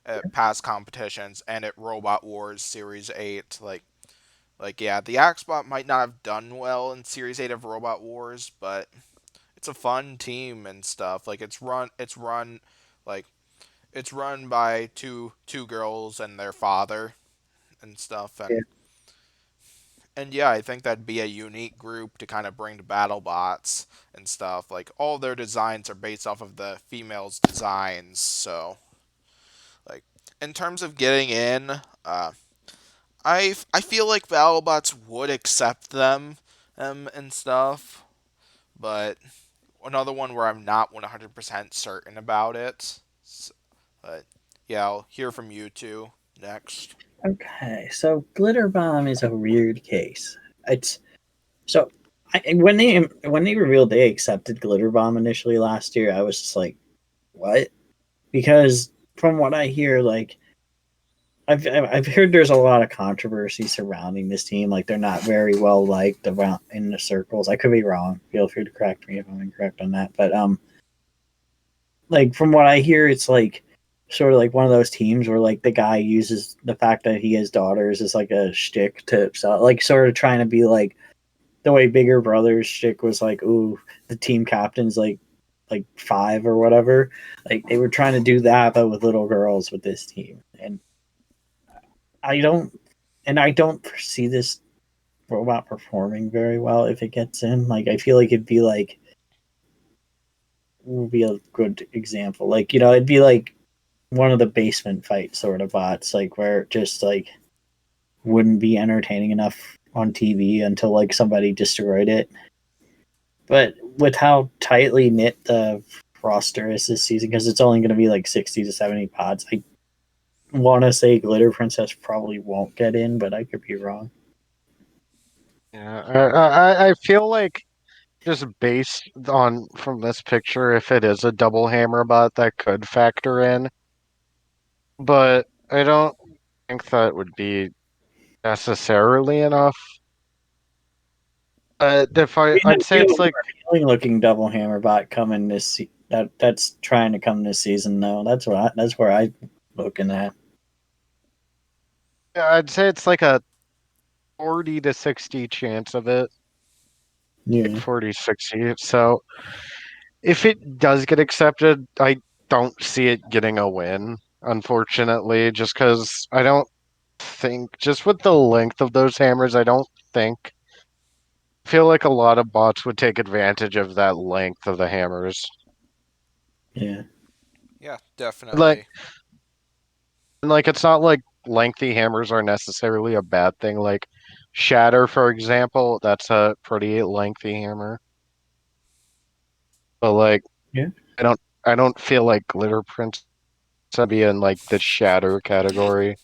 at past competitions and at Robot Wars Series 8, like yeah, the Axebot might not have done well in Series 8 of Robot Wars, but it's a fun team and stuff. Like like it's run by two girls and their father and stuff, Yeah. and yeah, I think that'd be a unique group to kind of bring to BattleBots and stuff. Like all their designs are based off of the females' designs, so like in terms of getting in, I feel like BattleBots would accept them, and stuff, but another one where I'm not 100% certain about it. But yeah, I'll hear from you two next. Okay, so Glitter Bomb is a weird case. It's so when they revealed they accepted Glitter Bomb initially last year, I was just like, what? Because from what I hear, like I've heard there's a lot of controversy surrounding this team. Like they're not very well liked around in the circles. I could be wrong. Feel free to correct me if I'm incorrect on that. But like from what I hear, it's like sort of like one of those teams where like the guy uses the fact that he has daughters as like a shtick to sell, like sort of trying to be like the way Bigger Brothers shtick was like, ooh, the team captain's like five or whatever. Like they were trying to do that, but with little girls with this team, and I don't, I don't foresee this robot performing very well if it gets in. Like I feel like it'd be like would be a good example. Like it'd be like one of the basement fight sort of bots, like where it just like wouldn't be entertaining enough on TV until like somebody destroyed it. But with how tightly knit the roster is this season, because it's only going to be like 60 to 70 pods, I want to say Glitter Princess probably won't get in, but I could be wrong. Yeah, I feel like just based on from this picture, if it is a double hammer bot, that could factor in, but I don't think that would be necessarily enough. If We I'd say have it's like a more looking double hammer bot coming that's trying to come this season though. That's where I looking at. I'd say it's like a 40 to 60 chance of it, like Yeah. 40, 60. So if it does get accepted, I don't see it getting a win, unfortunately, just because I don't think, just with the length of those hammers, I don't think, feel like a lot of bots would take advantage of that length of the hammers. Yeah. Yeah, Like, definitely. like it's not like lengthy hammers are necessarily a bad thing. Like Shatter, for example, that's a pretty lengthy hammer. But like, Yeah. I don't, I don't feel like Glitter Prince to be in like the Shatter category.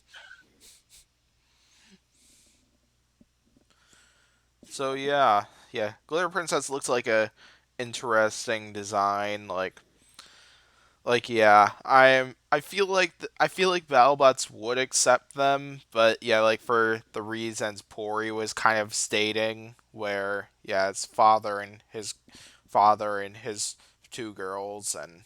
So yeah, yeah. Glitter Princess looks like a interesting design. Yeah, I feel like BattleBots would accept them, but yeah, like for the reasons Pory was kind of stating, where yeah, it's father and his two girls, and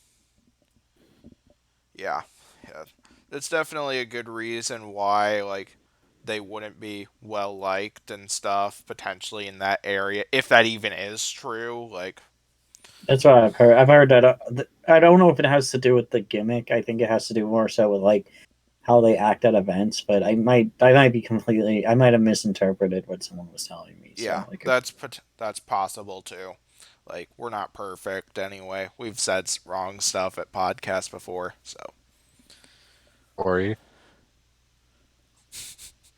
yeah, yeah, that's definitely a good reason why like they wouldn't be well liked and stuff potentially in that area, if that even is true. Like That's what I've heard. I've heard that. I don't know if it has to do with the gimmick. I think it has to do more so with like how they act at events. But I might have misinterpreted what someone was telling me. yeah, So like, that's possible too. Like we're not perfect anyway. We've said wrong stuff at podcasts before, so Pory.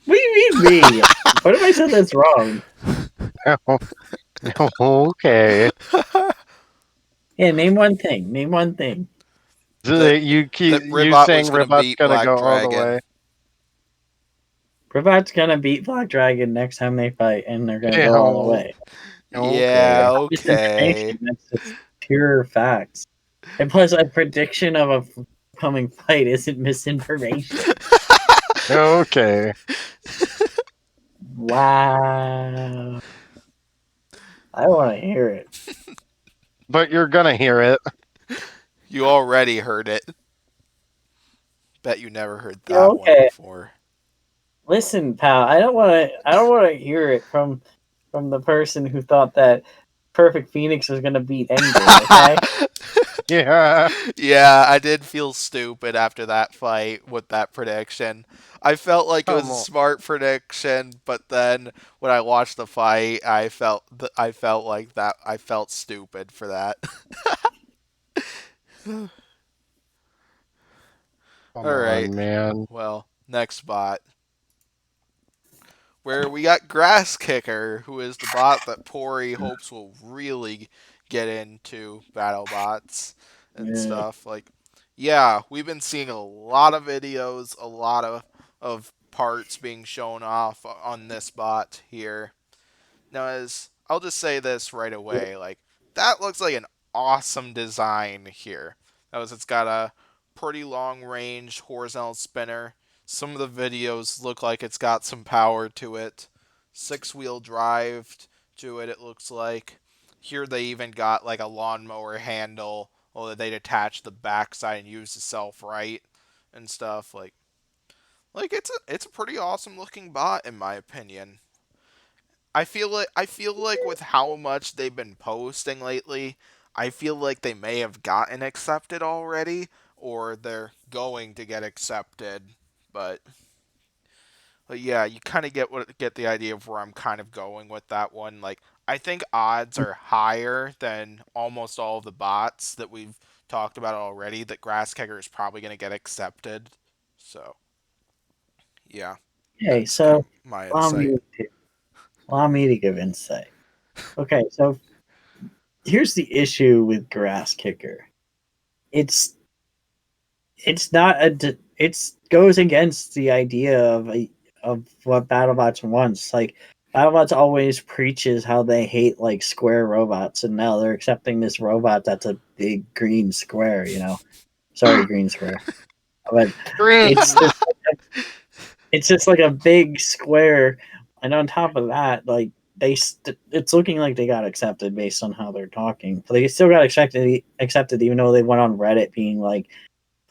what do you mean me? What if I said that's wrong? Okay. Yeah, name one thing. Name one thing. that You keep that you Ribot saying was going to Ribot's beat gonna Black go all the Dragon. way. Robot's gonna beat Black Dragon next time they fight, and they're gonna Yeah. go all the way. Yeah, Okay. okay. That's just pure facts. And plus, a prediction of a coming fight isn't misinformation. Okay. Wow. I want to hear it. But you're gonna hear it. You already heard it. Bet you never heard Yeah, that one okay. before. Listen, pal. I don't want to. I don't want to hear it from the person who thought that Perfect Phoenix was gonna beat Endgame. Okay. Yeah. Yeah, I did feel stupid after that fight with that prediction. I felt like it was Come a on. smart prediction, but then when I watched the fight, I felt like that I felt stupid for that. Come All right. on, man. Well, next bot, where we got Grass Kicker, who is the bot that Pory hopes will really get into Battlebots and Yeah. stuff. Like, yeah, we've been seeing a lot of videos, a lot of parts being shown off on this bot here. Now, as I'll just say this right away, like that looks like an awesome design here. As it's got a pretty long range horizontal spinner. Some of the videos look like it's got some power to it. 6-wheel drive to it, it looks like. Here they even got like a lawnmower handle, or they'd attach the backside and use the self right and stuff. Like it's a pretty awesome looking bot in my opinion. I feel like with how much they've been posting lately, I feel like they may have gotten accepted already, or they're going to get accepted. But yeah, you kind of get the idea of where I'm kind of going with that one. Like I think odds are higher than almost all of the bots that we've talked about already that Grasskicker is probably going to get accepted. So yeah, Okay, that's kind so of my allow insight. me allow me to give insight. Okay, so here's the issue with Grass Kicker. It's not it goes against the idea of what BattleBots wants. Like BattleBots always preaches how they hate like square robots, and now they're accepting this robot that's a big green square. Sorry, green square, but it's Green. it's just like a big square, and on top of that, like it's looking like they got accepted based on how they're talking. But they still got accepted, even though they went on Reddit being like,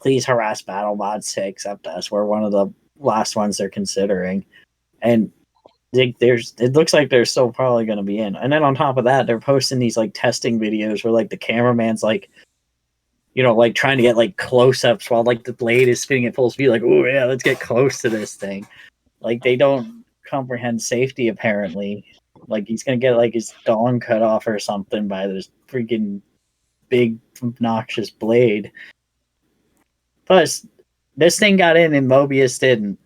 "Please harass BattleBots to accept us. We're one of the last ones they're considering," and it looks like they're still probably going to be in. And then on top of that, they're posting these like testing videos where like the cameraman's like, like trying to get like close ups while like the blade is spinning at full speed. Like, oh yeah, let's get close to this thing. Like they don't comprehend safety apparently. Like he's gonna get like his dong cut off or something by this freaking big obnoxious blade. Plus, this thing got in and Mobius didn't.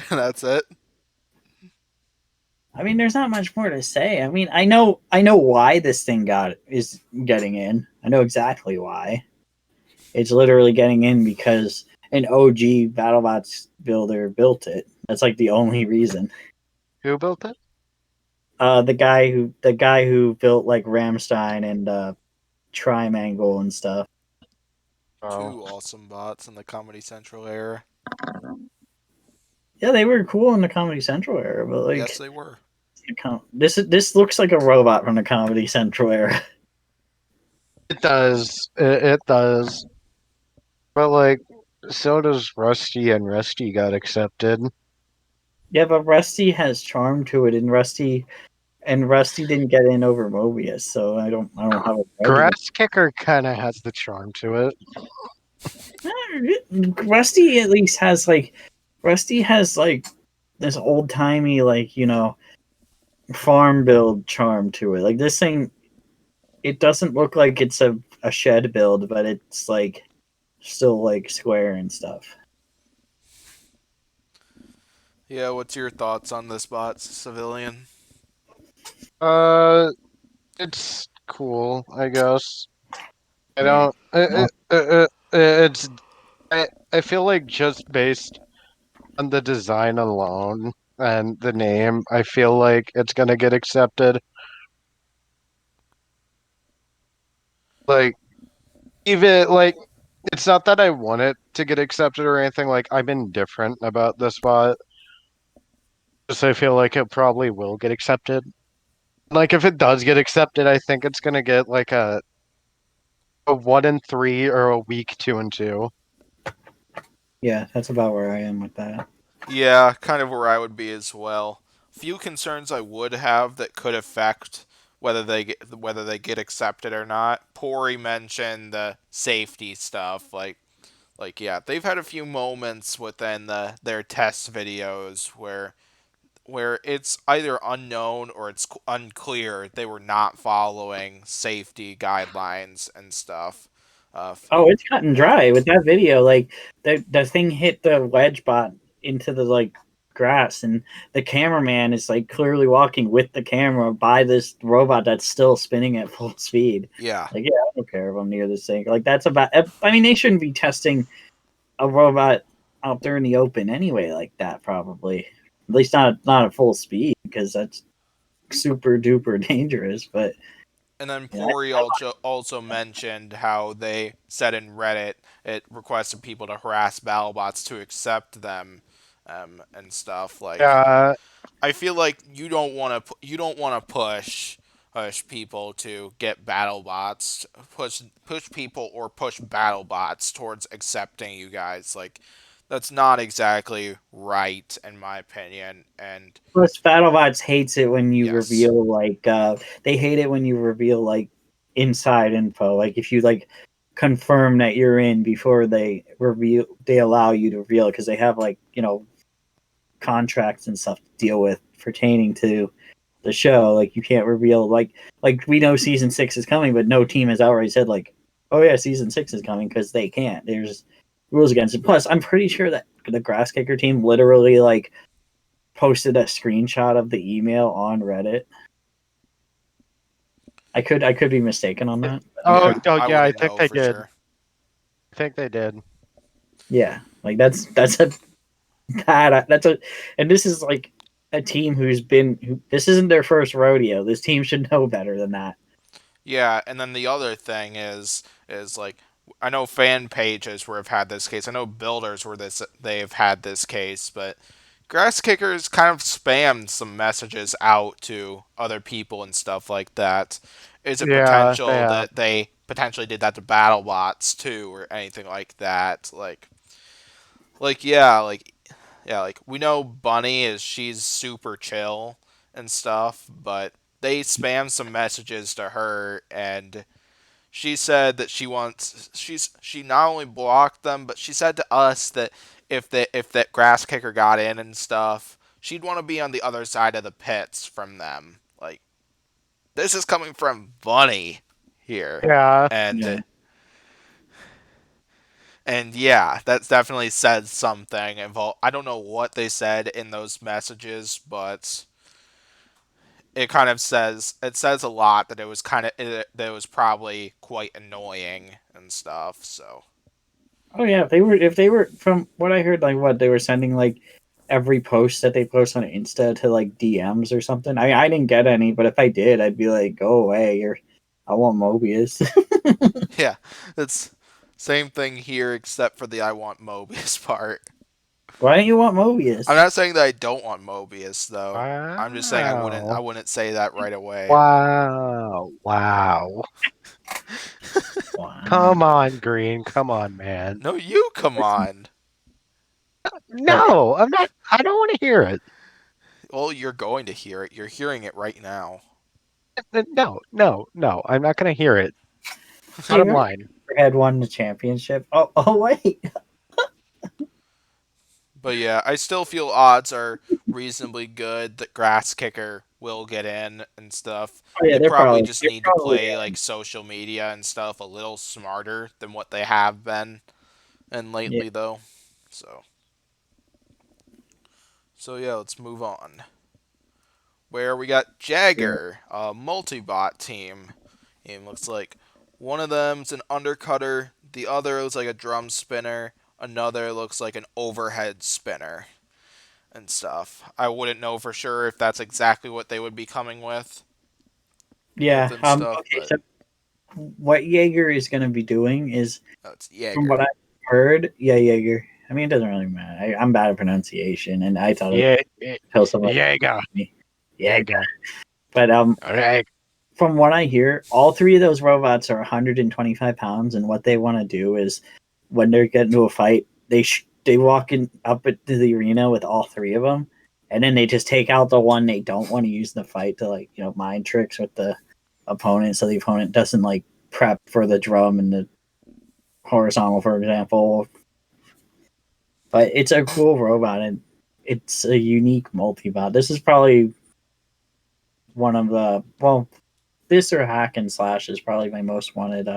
That's it. I mean, there's not much more to say. I mean, I know why this thing is getting in. I know exactly why. It's literally getting in because an OG BattleBots builder built it. That's like the only reason. Who built it? The guy who built like Ramstein and Trimangle and stuff. Oh. Two awesome bots in the Comedy Central era. Yeah, they were cool in the Comedy Central era, but Yes, like they were. this looks like a robot from the Comedy Central era. It does. It does. But like, so does Rusty, and Rusty got accepted. Yeah, but Rusty has charm to it, and Rusty didn't get in over Mobius, so I don't have a prejudice. Grass Kicker kind of has the charm to it. Rusty at least has like this old timey like farm build charm to it. Like this thing, it doesn't look like it's a shed build, but it's like still like square and stuff. Yeah, what's your thoughts on this bot, Civilian? Uh, it's cool, I guess. I Yeah. don't. No. It's. I feel like just based on the design alone and the name, I feel like it's gonna get accepted. Like even like it's not that I want it to get accepted or anything. Like I'm indifferent about this spot. Just I feel like it probably will get accepted. Like if it does get accepted, I think it's gonna get like a 1 and 3 or a week 2 and 2. Yeah, that's about where I am with that. Yeah, kind of where I would be as well. Few concerns I would have that could affect whether they get accepted or not. Pory mentioned the safety stuff, yeah, they've had a few moments within their test videos where it's either unknown or it's unclear they were not following safety guidelines and stuff. Uh, Oh, it's cut and dry with that video. Like the thing hit the wedge bot into the like grass, and the cameraman is like clearly walking with the camera by this robot that's still spinning at full speed. yeah, Like, yeah, I don't care if I'm near this thing. Like, that's about. I mean, they shouldn't be testing a robot out there in the open anyway, like that. Probably, at least not at full speed, because that's super duper dangerous. But and then yeah, Pory also mentioned how they said in Reddit it requested people to harass Battlebots to accept them, and stuff. Yeah, I feel like you don't want to push people to get BattleBots, push people or push BattleBots towards accepting you guys. That's not exactly right in my opinion. And plus, BattleBots hates it when you yes, reveal like they hate it when you reveal like inside info. Like if you like confirm that you're in before they allow you to reveal it because they have like contracts and stuff to deal with pertaining to the show. Like you can't reveal like we know season 6 is coming, but no team has outright said like, oh yeah, season 6 is coming because they can't. There's rules against it. Plus, I'm pretty sure that the grass kicker team literally like posted a screenshot of the email on Reddit. I could be mistaken on that. I'm Oh, yeah, pretty oh I yeah, I wouldn't think know they for did. sure. I think they did. yeah, like that's a and this is like a team this isn't their first rodeo. This team should know better than that. Yeah, and then the other thing is I know fan pages where have had this case. I know builders where they've had this case, but grass kickers kind of spammed some messages out to other people and stuff like that. Is it Yeah, they potential have. that they potentially did that to BattleBots too, or anything like that? Like yeah, like yeah, like we know Bunny is she's super chill and stuff, but they spam some messages to her and she said that she not only blocked them, but she said to us that if that grass kicker got in and stuff, she'd want to be on the other side of the pits from them. Like this is coming from Bunny here, Yeah, Yeah. and yeah, that's definitely said something. I don't know what they said in those messages, but it says a lot that that it was probably quite annoying and stuff. So Oh yeah, if they were from what I heard, like what they were sending like every post that they post on Insta to like DMs or something. I didn't get any, but if I did, I'd be like, go away. I want Mobius. yeah, it's same thing here except for the I want Mobius part. Why don't you want I'm Mobius? not saying that I don't want Mobius though. I'm just saying I wow, wouldn't say that right away. wow. Wow. Come on, Green. Come on, man. No, you come on. But No, I'm not. I don't want to hear it. Well, you're going to hear it. You're hearing it right now. No, no, no. I'm not going to hear it. hey, Bottom remember line. had won the championship? Oh wait. But yeah, I still feel odds are reasonably good that Grass Kicker will get in and stuff. Oh yeah, They they're probably probably just they're need to probably play like social media and stuff a little smarter than what they have been and yeah. lately though. So yeah, let's move on. where we got Jagger, a multi-bot team. It looks like one of them's an undercutter, the other looks like a drum spinner, another looks like an overhead spinner and stuff. I wouldn't know for sure if that's exactly what they would be coming with Yeah. and stuff, Okay. but So what Jaeger is going to be doing is, that's from Jaeger. what I've heard, yeah, Jaeger. I mean, it doesn't really matter. I'm bad at pronunciation, and I thought it Yeah, until someone yeah, go, told me. yeah, Yeah. go. But All right. from what I hear, all three of those robots are 125 pounds, and what they want to do is, when they get into a fight, they walk in up into the arena with all three of them, and then they just take out the one they don't want to use in the fight to, like, mind tricks with the opponent, so the opponent doesn't, like, prep for the drum and the horizontal, for example. But it's a cool robot, and it's a unique multi-bot. This is probably one of the, well, this or Hack and Slash is probably my most wanted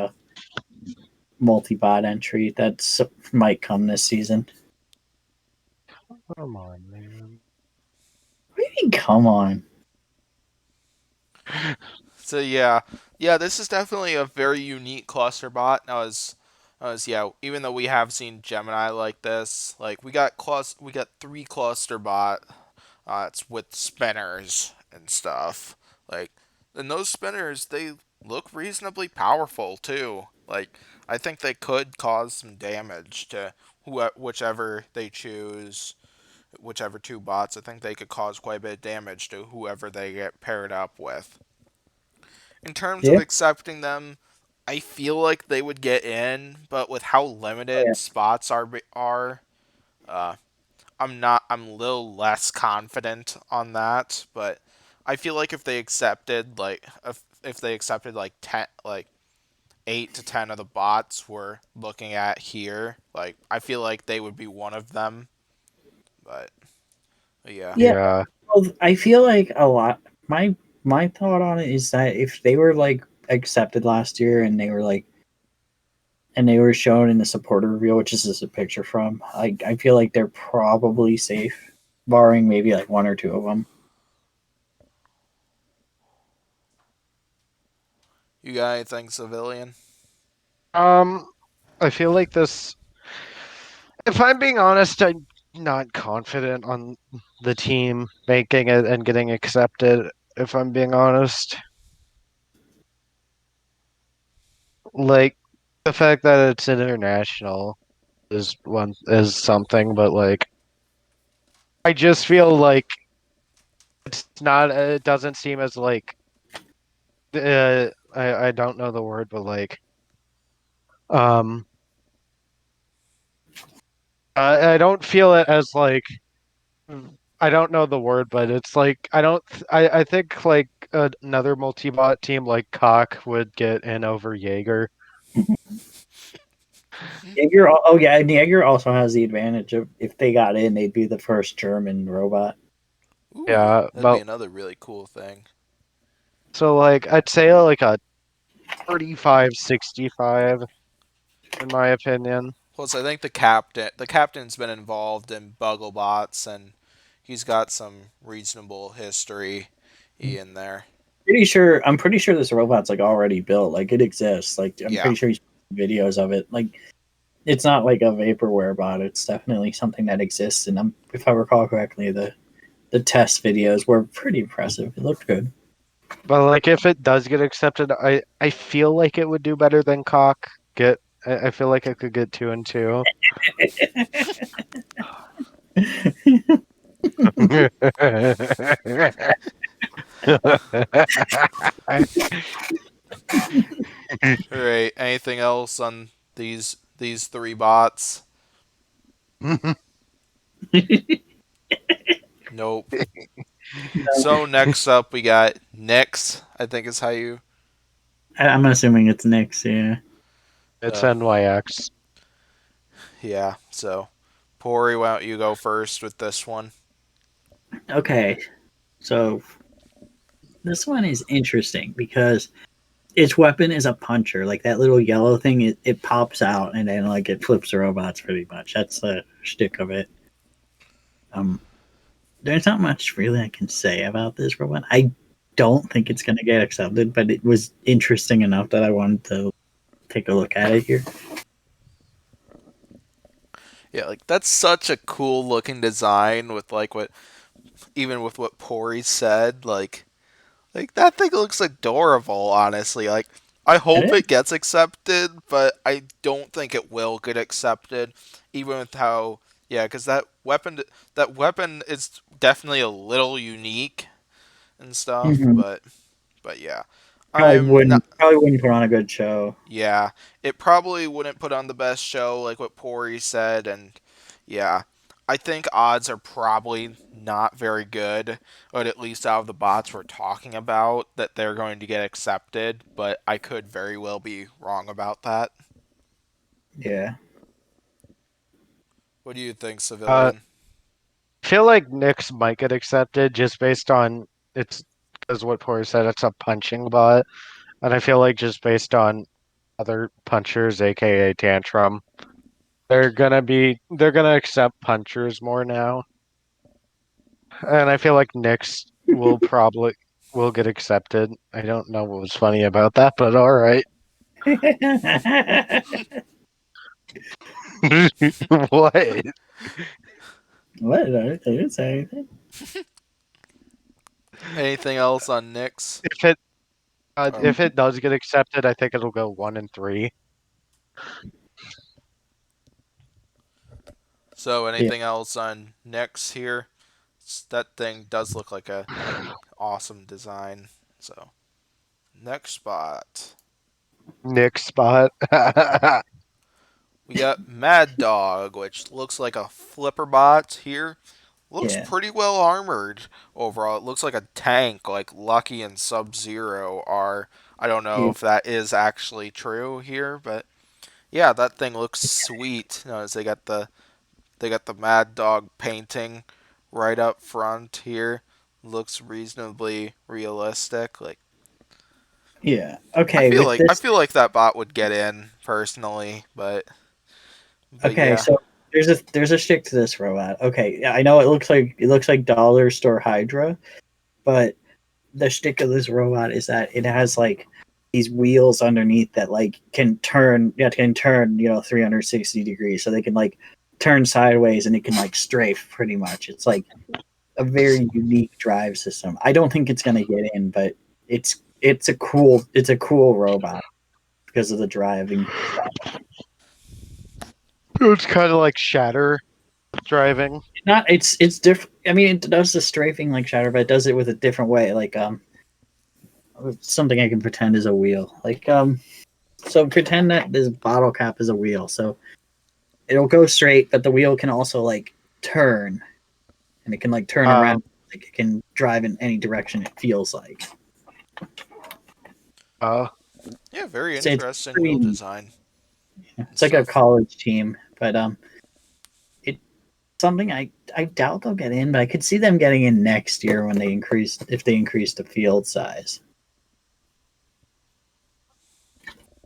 multi-bot entry that's might come this season. Come on, man. What do you mean, come on? So yeah, this is definitely a very unique cluster bot. Now, as yeah, even though we have seen Gemini like this, like we got three cluster bot, it's with spinners and stuff. Like, and those spinners, they look reasonably powerful too. Like, I think they could cause some damage to whichever they choose, whichever two bots. I think they could cause quite a bit of damage to whoever they get paired up with. In terms of Yeah. accepting them, I feel like they would get in, but with how Oh, yeah. limited spots are, uh, I'm a little less confident on that. But I feel like if they accepted like 10, like 8 to 10 of the bots we're looking at here, like I feel like they would be one of them. But yeah, Yeah. Yeah. Well, I feel like a lot. My thought on it is that if they were, like, accepted last year and they were shown in the supporter reveal, which is just a picture from, I feel like they're probably safe, barring maybe like one or two of them. you got anything civilian? Um, I feel like this. If I'm being honest, I'm not confident on the team making it and getting accepted. If I'm being honest, like the fact that it's international is something, but like I just feel like it's not. It doesn't seem as like I don't know the word, but like um I don't feel it as like I don't know the word, but it's like I think like another multi-bot team like Cock would get in over Jaeger. Jaeger, oh yeah, and Jaeger also has the advantage of, if they got in, they'd be the first German robot. Ooh, Yeah, that'd be but another really cool thing. so like I'd say like a 35-65 in my opinion. Plus, I think the captain's been involved in Battlebots, and he's got some reasonable history in there. I'm pretty sure this robot's, like, already built. Like, it exists. Like, I'm Yeah, pretty sure he's videos of it. Like, it's not like a vaporware bot. It's definitely something that exists. And if I recall correctly, the test videos were pretty impressive. It looked good. But like if it does get accepted, I feel like it would do better than Cock. I feel like it could get 2-2. all right. Anything else on these three bots? Nope. So next up, we got Nyx. I think is how you. I'm assuming it's Nyx, yeah. It's Uh, NYX. yeah. So, Pory, why don't you go first with this one? Okay, so this one is interesting because its weapon is a puncher. Like, that little yellow thing, it pops out and then, like, it flips the robots pretty much. That's the shtick of it. Um, there's not much really I can say about this robot. I don't think it's going to get accepted, but it was interesting enough that I wanted to take a look at it here. Yeah, like that's such a cool looking design with like what even with what Pory said, like that thing looks adorable, honestly. Like I It hope is. it gets accepted, but I don't think it will get accepted even with how yeah, cuz that weapon is definitely a little unique and stuff, Mm-hmm. but yeah. I'm not Probably wouldn't put on a good show. yeah, it probably wouldn't put on the best show like what Pory said and yeah. I think odds are probably not very good, but at least out of the bots we're talking about that they're going to get accepted, but I could very well be wrong about that. Yeah. What do you think, Uh, Civilian? I feel like Nyx might get accepted just based on it's because what Pory said, it's a punching bot, and I feel like just based on other punchers, aka Tantrum, they're gonna accept punchers more now, and I feel like Nyx will get accepted. I don't know what was funny about that, but all right. What? What? I didn't say anything. Anything else on Nyx? If it Um, if it does get accepted, I think it'll go 1 and 3. So yeah. anything else on Nyx here? That thing does look like a awesome design. So next spot. Nyx spot. We got Mad Dog, which looks like a flipper bot here. Looks Yeah. pretty well armored overall. It looks like a tank, like Lucky and Sub Zero are. I don't know Yeah. if that is actually true here, but yeah, that thing looks sweet. Notice they got the Mad Dog painting right up front here. Looks reasonably realistic. Like Yeah. I Okay. feel With like I this. feel like that bot would get in personally, but Okay. yeah. So there's a stick to this robot. Okay. Yeah, I know it looks like dollar store Hydra, but the shtick of this robot is that it has like these wheels underneath that like can turn, 360 degrees, so they can like turn sideways and it can like strafe pretty much. It's like a very unique drive system. I don't think it's gonna get in, but it's a cool robot because of the driving stuff. It's kind of like Shatter driving. Not it's different. I mean, it does the strafing like Shatter, but it does it with a different way. Like something I can pretend is a wheel. So pretend that this bottle cap is a wheel. So it'll go straight, but the wheel can also like turn, and it can like turn Uh, around. Like it can drive in any direction it feels like. uh, Yeah, very So it's interesting wheel pretty. design and It's like a stuff. college team, but it's something I doubt they'll get in, but I could see them getting in next year when if they increase the field size.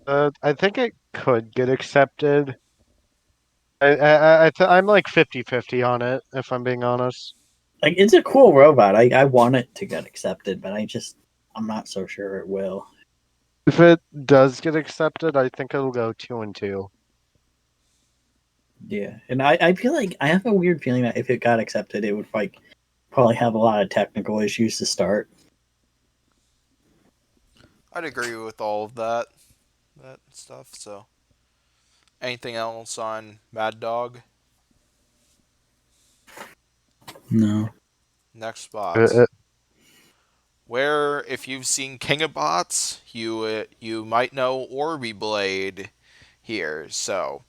I think it could get accepted. I'm like 50-50 on it, if I'm being honest. Like it's a cool robot. I want it to get accepted, but I'm not so sure it will. If it does get accepted, I think it'll go 2 and 2. Yeah, and I feel like I have a weird feeling that if it got accepted, it would like probably have a lot of technical issues to start. I'd agree with all of that stuff. So, anything else on Mad Dog? No. Next Uh, spot. uh, Where, if you've seen King of Bots, you might know Orby Blade here. So,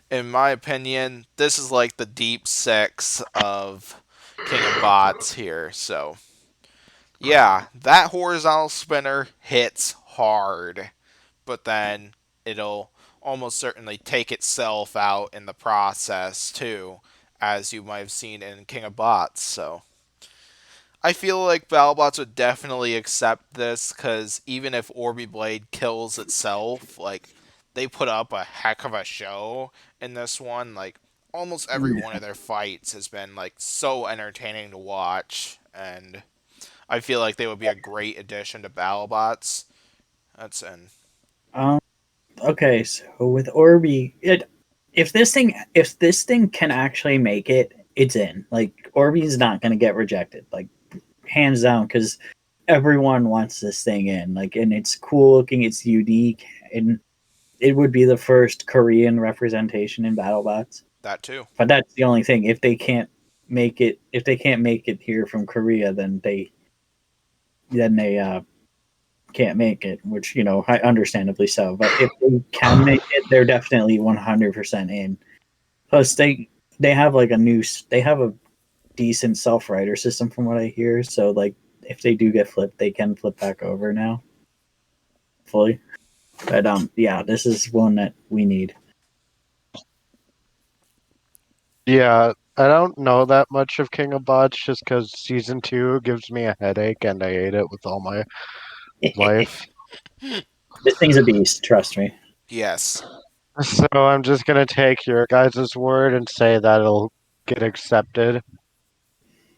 in my opinion, this is like the deep six of King of Bots here. So, yeah, that horizontal spinner hits hard, but then it'll almost certainly take itself out in the process too, as you might have seen in King of Bots. So I feel like Battlebots would definitely accept this because even if Orby Blade kills itself, like they put up a heck of a show in this one. Like almost every one of their fights has been like so entertaining to watch, and I feel like they would be a great addition to Battlebots. That's in. Um. Okay, so with Orby, if this thing can actually make it, it's in. Like Orby's not gonna get rejected, like hands down, because everyone wants this thing in. Like, and it's cool looking, it's unique, and it would be the first Korean representation in BattleBots. That too. But that's the only thing. If they can't make it here from Korea, then they can't make it, which understandably so. But if they can make it, they're definitely 100% in. Plus, they have like they have a decent self writer system from what I hear. So like, if they do get flipped, they can flip back over now fully. But yeah, this is one that we need. Yeah, I don't know that much of King of Bots just because season 2 gives me a headache and I hate it with all my life. This thing's a beast. Trust me. Yes. So I'm just gonna take your guys' word and say that it'll get accepted.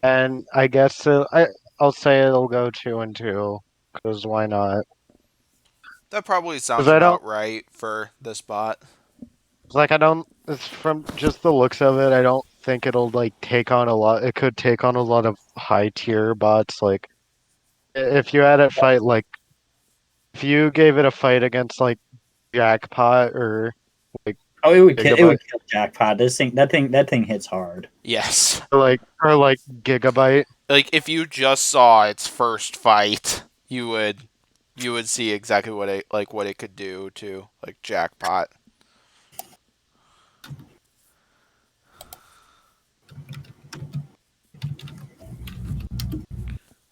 And I guess I'll say it'll go 2-2 because why not? That probably Because sounds I don't about right for this bot. like I don't. It's from just the looks of it. I don't think it'll like take on a lot. It could take on a lot of high tier bots. Like if you had it fight like if you gave it a fight against like Jackpot or like Oh, it would kill. It Gigabyte would kill Jackpot. That thing hits hard. Yes. or like Gigabyte. Like if you just saw its first fight, you would see exactly what it could do to like Jackpot.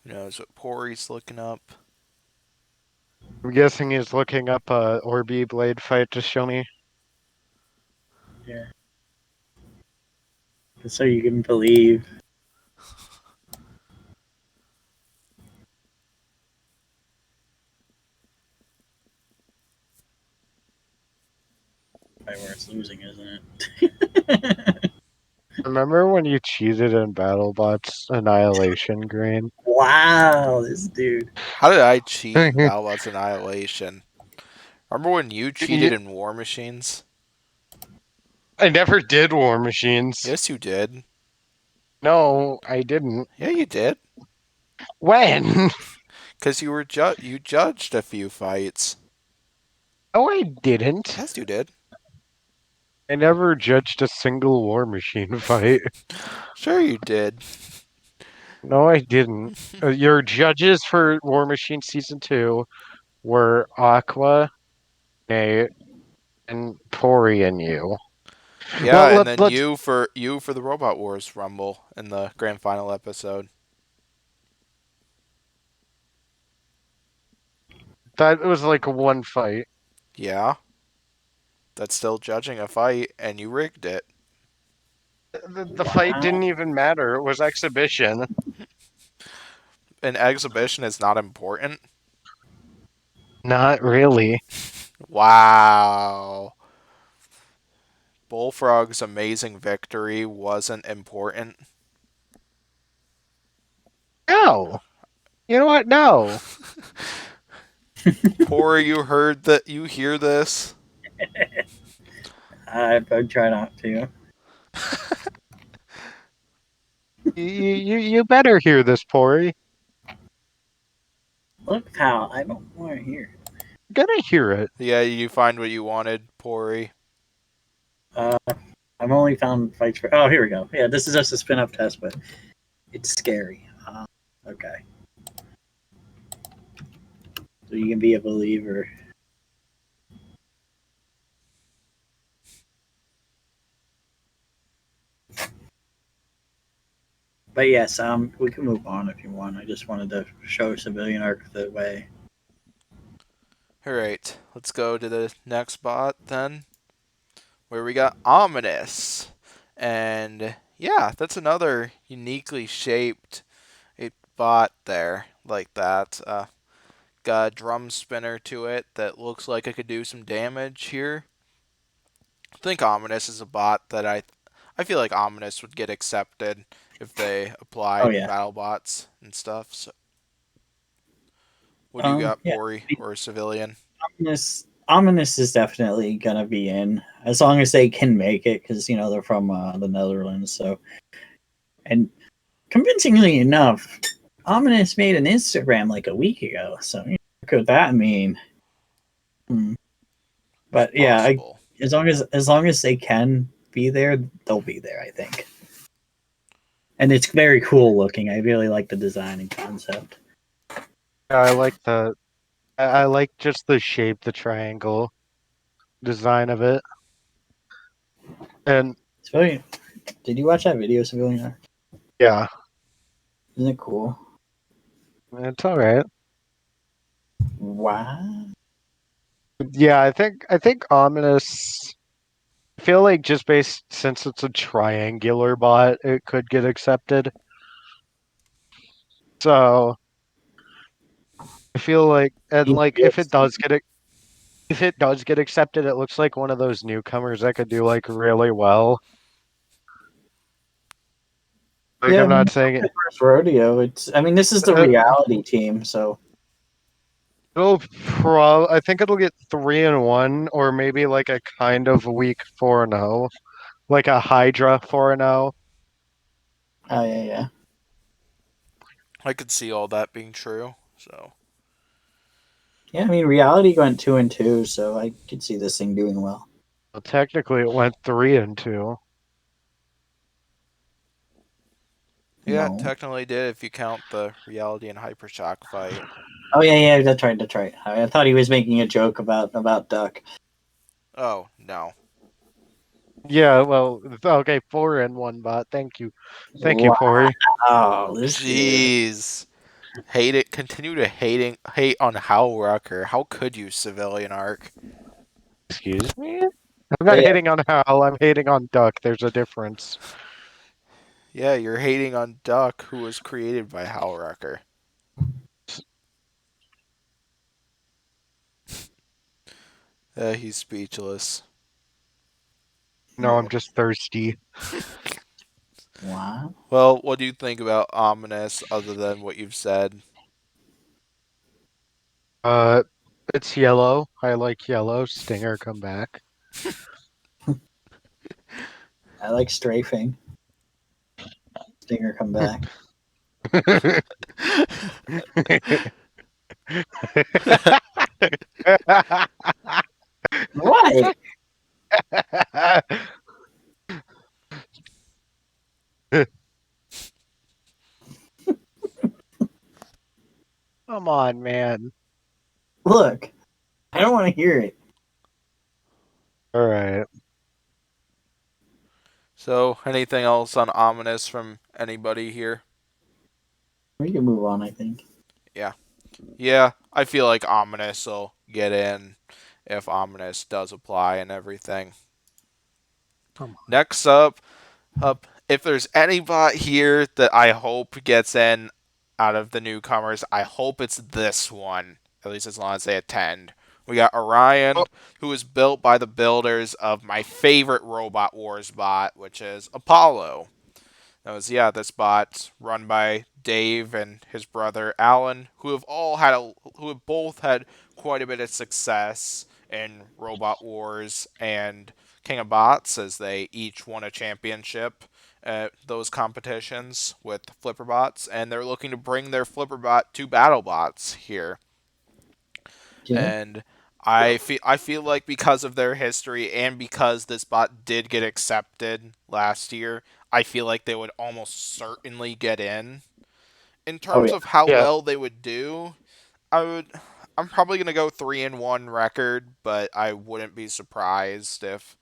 Who knows what Pory's looking up? I'm guessing he's looking up a Orby Blade fight to show me. Yeah. So you can believe. By where it's losing, isn't it? Remember when you cheated in BattleBots Annihilation Green? Wow, this dude. How did I cheat in Battlebots Annihilation? Remember when you cheated in War Machines? I never did War Machines. Yes, you did. No, I didn't. Yeah, you did. When? Because you judged a few fights. No, I didn't. Yes, you did. I never judged a single War Machine fight. Sure, you did. No, I didn't. Your judges for War Machine Season 2 were Aqua, Nate, and Pory and you. Yeah, Well, and then let's. you for the Robot Wars Rumble in the grand final episode. That was like one fight. Yeah, that's still judging a fight, and you rigged it. The fight didn't even matter. It was exhibition. An exhibition is not important. Not really. Wow. Bullfrog's amazing victory wasn't important. No. You know what? No. Poor, you heard that? You hear this? I'd try not to. You better hear this, Pory. Look, pal, I don't want to hear. You're gonna hear it. Yeah, you find what you wanted, Pory. I've only found fights for. Oh, here we go. Yeah, this is just a spin-off test, but it's scary. Okay. So you can be a believer. But yes, we can move on if you want. I just wanted to show Civilian Arc the way. Alright, let's go to the next bot then. Where we got Ominous. And yeah, that's another uniquely shaped bot there, like that. Got a drum spinner to it that looks like it could do some damage here. I think Ominous is a bot that I I feel like Ominous would get accepted if they Oh applied yeah. BattleBots and stuff. So, what do you got, Yeah. Pory or Civilian? Ominous is definitely gonna be in as long as they can make it because they're from the Netherlands. So, and convincingly enough, Ominous made an Instagram like a week ago. So, what could that mean? Hmm. But yeah, Possible. as long as they can be there, they'll be there. I think, and it's very cool looking. I really like the design and concept. Yeah, I like the. I like just the shape, the triangle design of it, and Civilian, did you watch that video, Civilian? yeah, Isn't it cool? it's all right. Wow. Yeah, I think ominous. I feel like just based since it's a triangular bot, it could get accepted. So I feel like, and like if it does get accepted, it looks like one of those newcomers that could do like really well. Like Yeah, I I'm mean, not it's not saying it. my first rodeo. This is the uh, reality team, so I think it'll get 3-1 or maybe like a kind of weak 4-0, like a Hydra 4-0. oh yeah, yeah. I could see all that being true. So, Yeah, I mean, reality went 2-2, so I could see this thing doing well. Well, technically, it went 3-2. yeah, it No. technically did if you count the Reality and Hypershock fight. Oh yeah, yeah. That's right. That's right. I thought he was making a joke about Duck. Oh, no. Yeah, well, okay, 4-1 bot. Thank you, Pory. Wow, this dude. Jeez. Hate it. Continue to hate on Hal Rucker. How could you, Civilian Arc? Excuse me. I'm But not yeah, hating on Hal. I'm hating on Duck. There's a difference. Yeah, you're hating on Duck, who was created by Hal Rucker. He's speechless. No, I'm just thirsty. wow. Well, what do you think about Ominous other than what you've said? Uh, it's yellow. I like yellow. Stinger, come back. I like strafing. Stinger, come back. What? Come on, man. Look, I don't want to hear it. All right. So, anything else on Ominous from anybody here? We can move on. I think. Yeah. Yeah, I feel like Ominous will get in if Ominous does apply and everything. Come Next up, if there's any bot here that I hope gets in out of the newcomers, I hope it's this one, at least as long as they attend. We got on. Orion, who is built by the builders of my favorite Robot Wars bot, which is Apollo. This bot's run by Dave and his brother Alan, who have both had quite a bit of success in Robot Wars and King of Bots, as they each won a championship at those competitions with Flipperbots, and they're looking to bring their Flipperbot to Battlebots here. Yeah. And I feel like because of their history and because this bot did get accepted last year, I feel like they would almost certainly get in. In Oh terms yeah. of how Yeah. well they would do, I would I'm probably gonna go 3-1 record, but I wouldn't be surprised if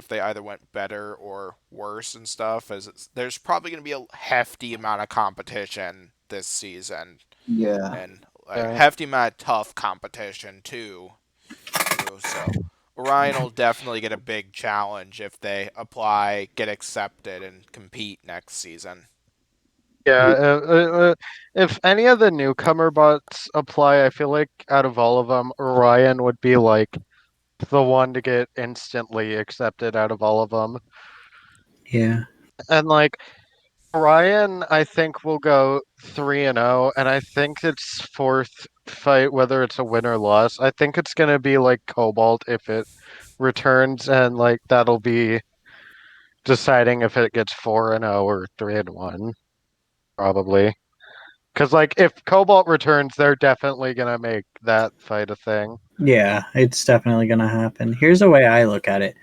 they either went better or worse and stuff, as there's probably gonna be a hefty amount of competition this season Yeah. and a Yeah. hefty amount of tough competition too. So Orion will definitely get a big challenge if they apply, get accepted, and compete next season. Yeah, if any of the newcomer bots apply, I feel like out of all of them, Orion would be like the one to get instantly accepted out of all of them. Yeah. And like Orion, I think will go 3-0, and I think its fourth fight, whether it's a win or loss, I think it's gonna be like Cobalt if it returns, and like that'll be deciding if it gets 4-0 or 3-1, probably. Because like if Cobalt returns, they're definitely gonna make that fight a thing. Yeah, it's definitely gonna happen. Here's the way I look at it.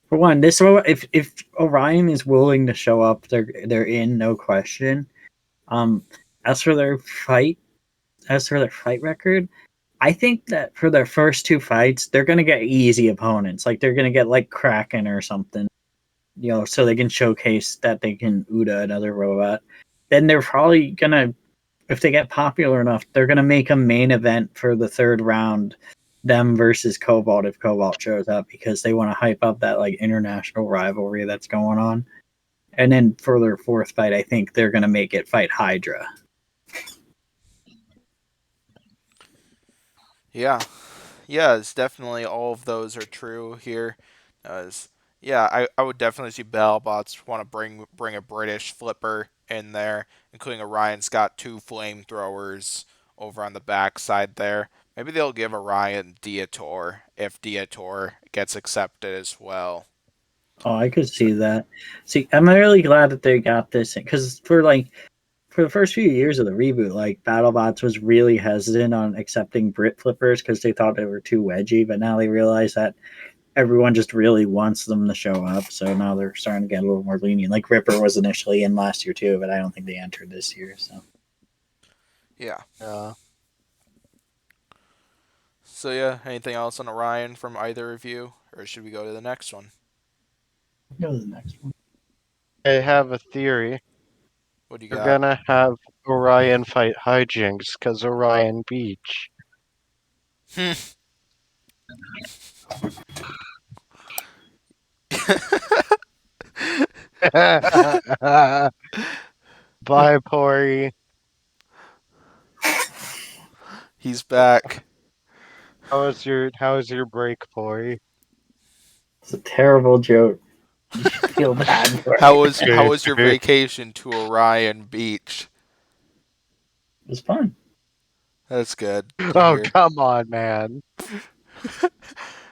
For one, this if Orion is willing to show up, they're in, no question. Um, as for their fight, as for their fight record, I think that for their first two fights, they're gonna get easy opponents. Like they're gonna get like Kraken or something, so they can showcase that they can Uda another robot. Then they're probably gonna, if they get popular enough, they're gonna make a main event for the third round, them versus Cobalt if Cobalt shows up, because they want to hype up that like international rivalry that's going on. And then for their fourth fight, I think they're gonna make it fight Hydra. Yeah, yeah, it's definitely all of those are true here. As yeah, I would definitely see Battlebots want to bring a British flipper in there, including Orion's got two flamethrowers over on the backside there. Maybe they'll give Orion Dietor if Dietor gets accepted as well. Oh, I could see that. See, I'm really glad that they got this because for the first few years of the reboot, like BattleBots was really hesitant on accepting Brit flippers because they thought they were too wedgy. But now they realize that everyone just really wants them to show up. So now they're starting to get a little more lenient. Like Ripper was initially in last year too, but I don't think they entered this year. So Yeah. Yeah. So yeah, anything else on Orion from either of you, or should we go to the next one? go to the next one. I have a theory. What do you We're got? gonna have Orion fight Hijinks because Orion Beach. Bye, Pory. He's back. How was your break, Pory? It's a terrible joke. You should feel bad for How it. was how was your vacation to Orion Beach? It was fun. That's good to Oh, hear. come on, man.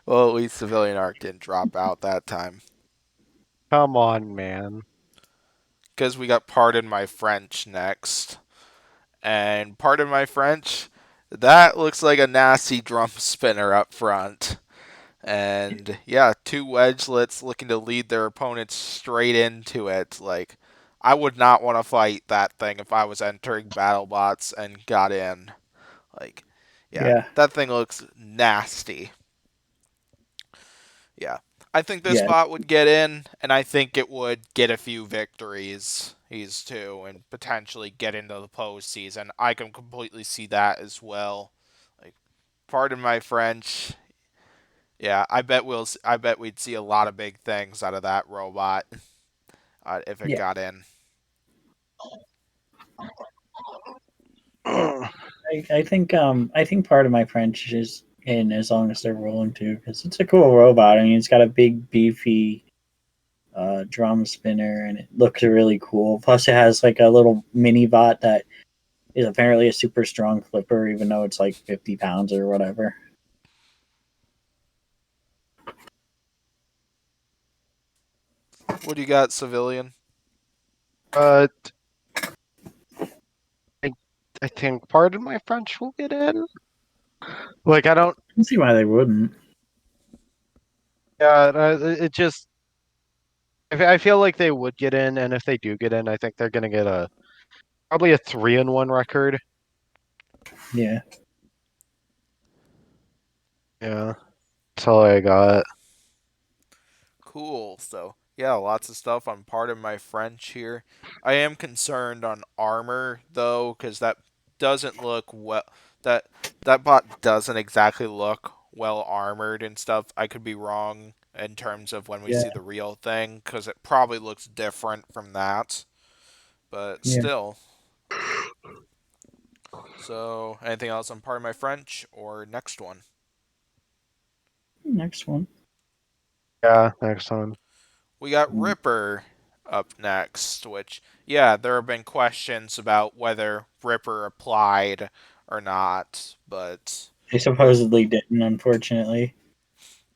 Well, at least Civilian Arc didn't drop out that time. Come on, man. Because we got Pardon My French next. And Pardon My French, that looks like a nasty drum spinner up front. And yeah, two wedgelets looking to lead their opponents straight into it. Like, I would not want to fight that thing if I was entering BattleBots and got in. Like, yeah, Yeah. that thing looks nasty. Yeah. I think this Yeah. bot would get in, and I think it would get a few victories, these two, and potentially get into the postseason. I can completely see that as well. Like, pardon my French. Yeah, I bet we'd see a lot of big things out of that robot if it Yeah. got in. I think part of my French is in as long as they're willing to, because it's a cool robot. I mean, it's got a big beefy drum spinner and it looks really cool. Plus, it has like a little mini bot that is apparently a super strong flipper, even though it's like 50 pounds or whatever. What do you got, Civilian? But I, I think part of my French will get in. Like, I don't. I can see why they wouldn't. Yeah, it just. I feel like they would get in, and if they do get in, I think they're gonna get probably a 3-1 record. Yeah. Yeah, that's all I got. Cool. So, yeah, lots of stuff on Pardon My French here. I am concerned on armor though, because that doesn't look well. That that bot doesn't exactly look well armored and stuff. I could be wrong in terms of when we Yeah. see the real thing, because it probably looks different from that. But Yeah. still. So, anything else on Pardon My French or next one? Next one. Yeah, next one. We got Ripper up next, which, yeah, there have been questions about whether Ripper applied or not, but They supposedly didn't, unfortunately.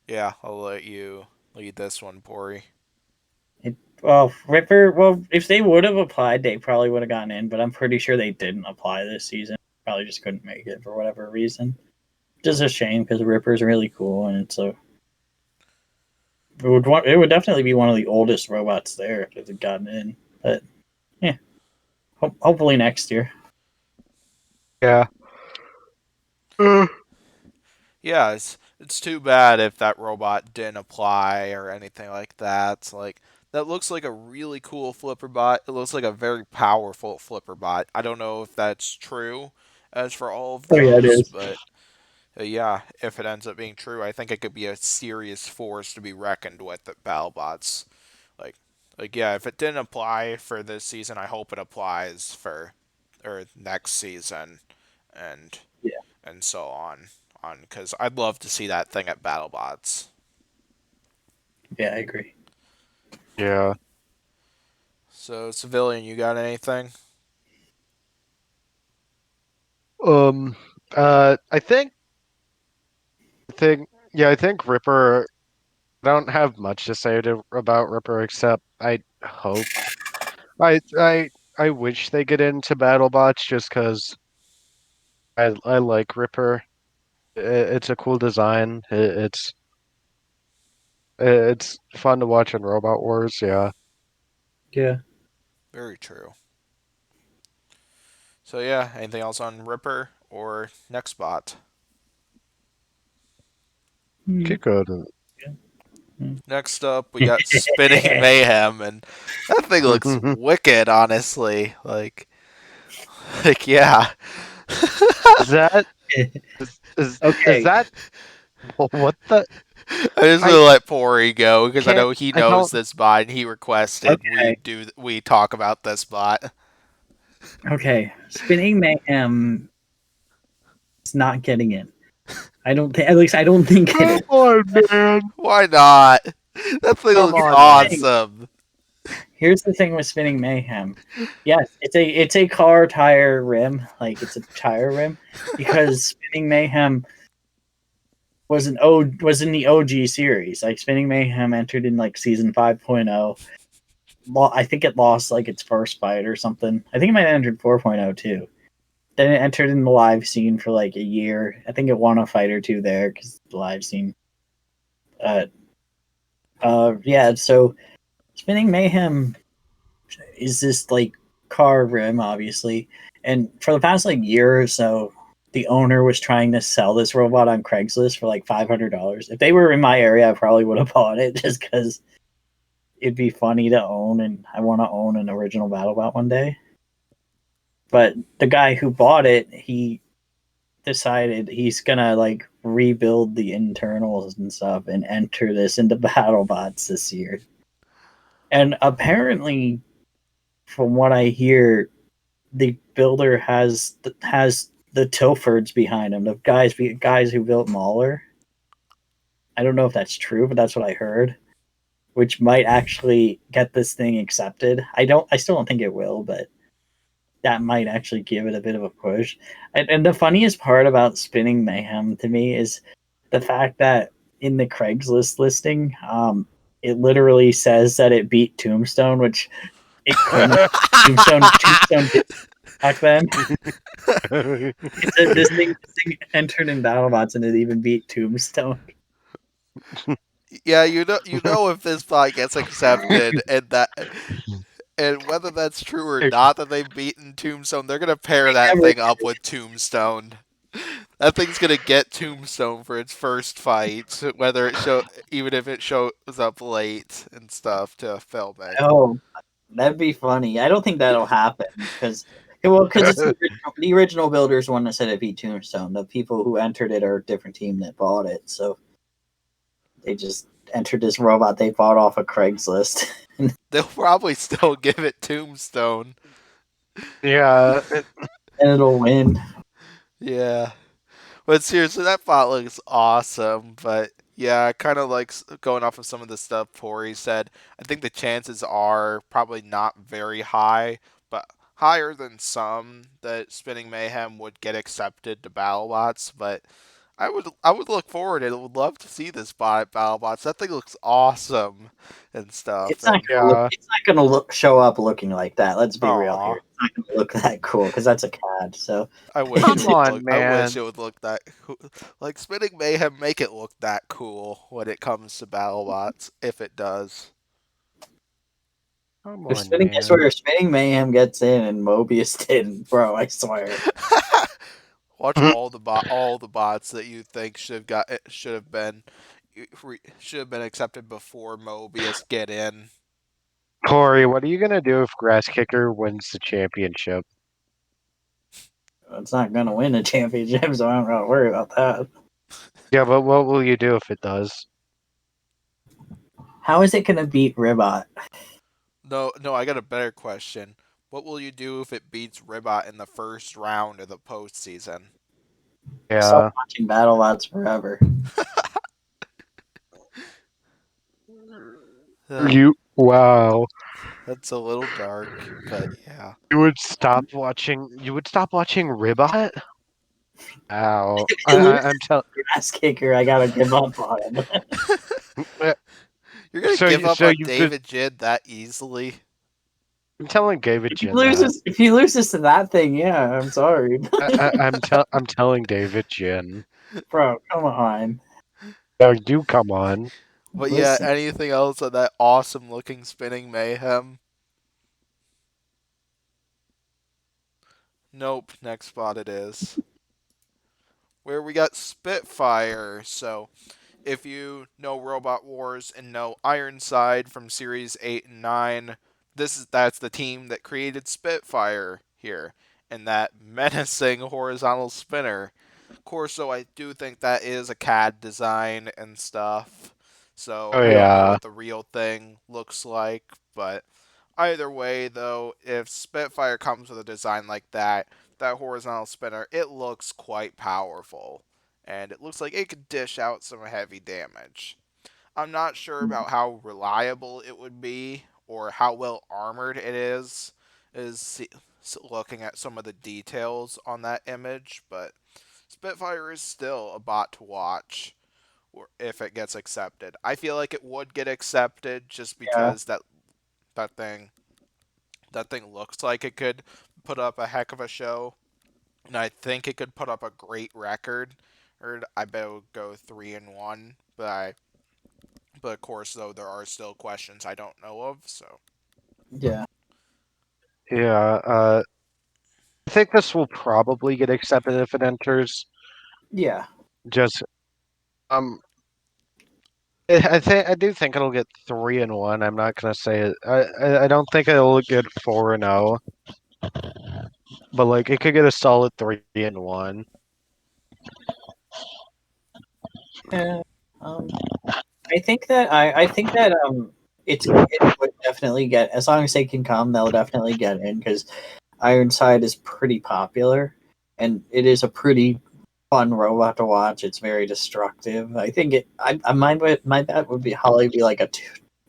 yeah, I'll let you lead this one, Pory. Well, Ripper. Well, if they would have applied, they probably would have gotten in. But I'm pretty sure they didn't apply this season. Probably just couldn't make it for whatever reason. Just a shame because Ripper's really cool, and it would definitely be one of the oldest robots there if it had gotten in. But yeah, hopefully next year. Yeah. Uh, Yeah, it's too bad if that robot didn't apply or anything like that. Like, that looks like a really cool flipper bot. It looks like a very powerful flipper bot. I don't know if that's true as for all of Oh yeah, it those, is. but yeah, if it ends up being true, I think it could be a serious force to be reckoned with at Battlebots. Like, yeah, if it didn't apply for this season, I hope it applies for or next season, and Yeah, so on, because I'd love to see that thing at Battlebots. yeah, I agree. yeah. So, civilian, you got anything? Um. I think Ripper. I don't have much to say about Ripper except I hope. I I I wish they get into BattleBots just because I like Ripper. It's a cool design. It's fun to watch in Robot Wars. Yeah. Yeah. Very true. So yeah, anything else on Ripper or Nextbot? Hmm. Keep going. Next up, we got Spinning Mayhem, and that thing looks wicked, honestly. Yeah. Is that is Okay. that what the I just I gonna let Pory go because I can't know he I knows don't this bot and he requested Okay. we talk about this bot. Okay. Spinning Mayhem is not getting in. I don't think. At least I don't think it come is. on, man. Why not? That thing Come looks on, man. awesome. Here's the thing with Spinning Mayhem. Yes, it's a car tire rim, like it's a tire rim, because Spinning Mayhem was in the OG series. Like Spinning Mayhem entered in like season 5.0. I think it lost like its first fight or something. I think it might have entered 4.0 too. Then it entered in the live scene for like a year. I think it won a fight or two there because the live scene. Uh, yeah. So Spinning Mayhem is this like car rim, obviously, and for the past like year or so, the owner was trying to sell this robot on Craigslist for like $500. If they were in my area, I probably would have bought it just because it'd be funny to own, and I want to own an original BattleBot one day. But the guy who bought it, he decided he's gonna like rebuild the internals and stuff and enter this into BattleBots this year. And apparently, from what I hear, the builder has the Tilfords behind him, the guys who built Mauler. I don't know if that's true, but that's what I heard, which might actually get this thing accepted. I still don't think it will, but that might actually give it a bit of a push. And the funniest part about Spinning Mayhem to me is the fact that in the Craigslist listing, it literally says that it beat Tombstone, which it couldn't. Tombstone did back then. This thing entered in BattleBots and it even beat Tombstone. Yeah, you know if this bot gets accepted and whether that's true or not that they've beaten Tombstone, they're gonna pair that Never thing up with Tombstone. That thing's gonna get Tombstone for its first fight, whether even if it shows up late and stuff to film it. Oh, that'd be funny. I don't think that'll happen because it's the original builders one that said it beat Tombstone. The people who entered it are a different team that bought it, so they just entered this robot they bought off of Craigslist. They'll probably still give it Tombstone. Yeah. And it'll win. Yeah. But seriously, that bot looks awesome. But Yeah, kind of like going off of some of the stuff Pory said. I think the chances are probably not very high, but higher than some that Spinning Mayhem would get accepted to Battlebots. But I would look forward and would love to see this bot at Battlebots. That thing looks awesome and stuff. It's not And gonna look. Yeah. It's not gonna show up looking like that. Let's be real aw, here. It's not gonna look that cool because that's a CAD. So I wish it Come would on, look. I wish man. it would look that cool. Like Spinning Mayhem, make it look that cool when it comes to Battlebots. If it does. Come if on, spinning is man. where spinning mayhem gets in and Mobius didn't, bro, I swear. Watch all the bots that you think should have been accepted before Mobius get in. Corey, what are you gonna do if Grass Kicker wins the championship? It's not gonna win a championship, so I don't gotta worry about that. Yeah, but what will you do if it does? How is it gonna beat Ribot? No, no, I got a better question. What will you do if it beats Ribot in the first round of the postseason? Yeah. Stop watching BattleBots forever. Uh, Wow. that's a little dark, but yeah. You would stop watching Ribot? Ow. If you lose I'm telling. ass kicker, I gotta give up on him. You're gonna give up So on you could. David Jid that easily? I'm telling David If he Jin that. loses, if he loses to that thing, yeah, I'm sorry, I'm telling David Jin. bro. Come on, Now you come on. But yeah, listen. anything else on that awesome looking Spinning Mayhem? Nope, next spot it is. Where we got Spitfire. So, if you know Robot Wars and know Ironside from Series 8 and 9, that's the team that created Spitfire here. And that menacing horizontal spinner. Of course, so I do think that is a CAD design and stuff. So Oh I don't know yeah. what the real thing looks like, but either way, though, if Spitfire comes with a design like that horizontal spinner, it looks quite powerful. And it looks like it could dish out some heavy damage. I'm not sure about how reliable it would be or how well armored it is looking at some of the details on that image, but Spitfire is still a bot to watch if it gets accepted. I feel like it would get accepted just Yeah, because that thing that thing looks like it could put up a heck of a show, and I think it could put up a great record. Or I bet it would go 3-1, but of course though there are still questions I don't know of. So yeah, Yeah. I think this will probably get accepted if it enters. yeah, Just um. I do think it'll get 3-1. I'm not gonna say it. I don't think it'll get 4-0, but like it could get a solid 3-1. yeah. I think that it would definitely get, as long as they can come, they'll definitely get in because Ironside is pretty popular, and it is a pretty fun robot to watch. It's very destructive. I think it. My bet would be Holly be like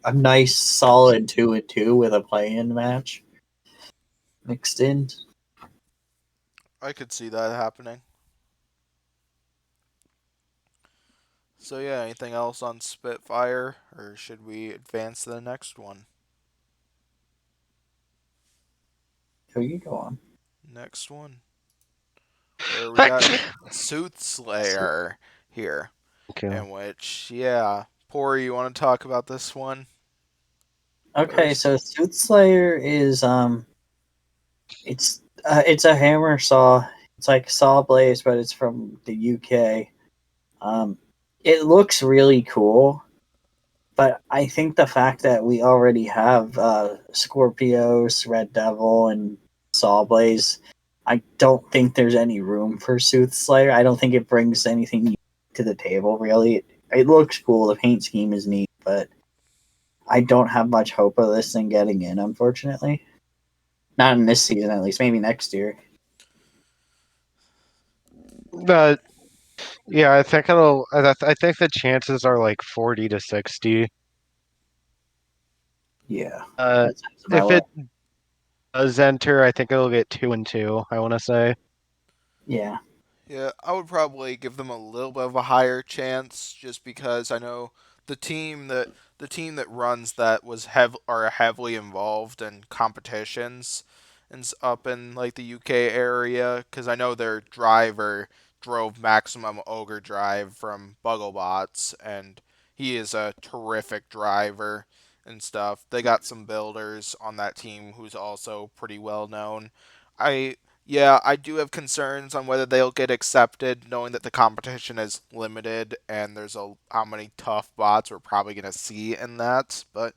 a nice solid 2-2 with a play-in match mixed in. I could see that happening. So yeah, anything else on Spitfire, or should we advance to the next one? So you go on. Next one, where we got Soothslayer here, Okay. in which yeah, Pori, you want to talk about this one Okay, first? so Soothslayer is it's a hammer saw. It's like saw blades, but it's from the UK. Um, it looks really cool, but I think the fact that we already have Scorpios, Red Devil, and Sawblaze, I don't think there's any room for Soothslayer. I don't think it brings anything unique to the table, really. It looks cool. The paint scheme is neat, but I don't have much hope of this thing getting in, unfortunately. Not in this season, at least. Maybe next year. Uh, Yeah, I think it'll. I think the chances are like 40 to 60. Yeah, Uh, that sounds if about it right. does enter, I think it'll get 2-2. I want to say. Yeah, Yeah, I would probably give them a little bit of a higher chance just because I know the team that the team that runs that are heavily involved in competitions and up in like the UK area because I know their driver drove maximum ogre drive from Battlebots and he is a terrific driver and stuff. They got some builders on that team who's also pretty well known. I Yeah, I do have concerns on whether they'll get accepted, knowing that the competition is limited and there's a how many tough bots we're probably gonna see in that. But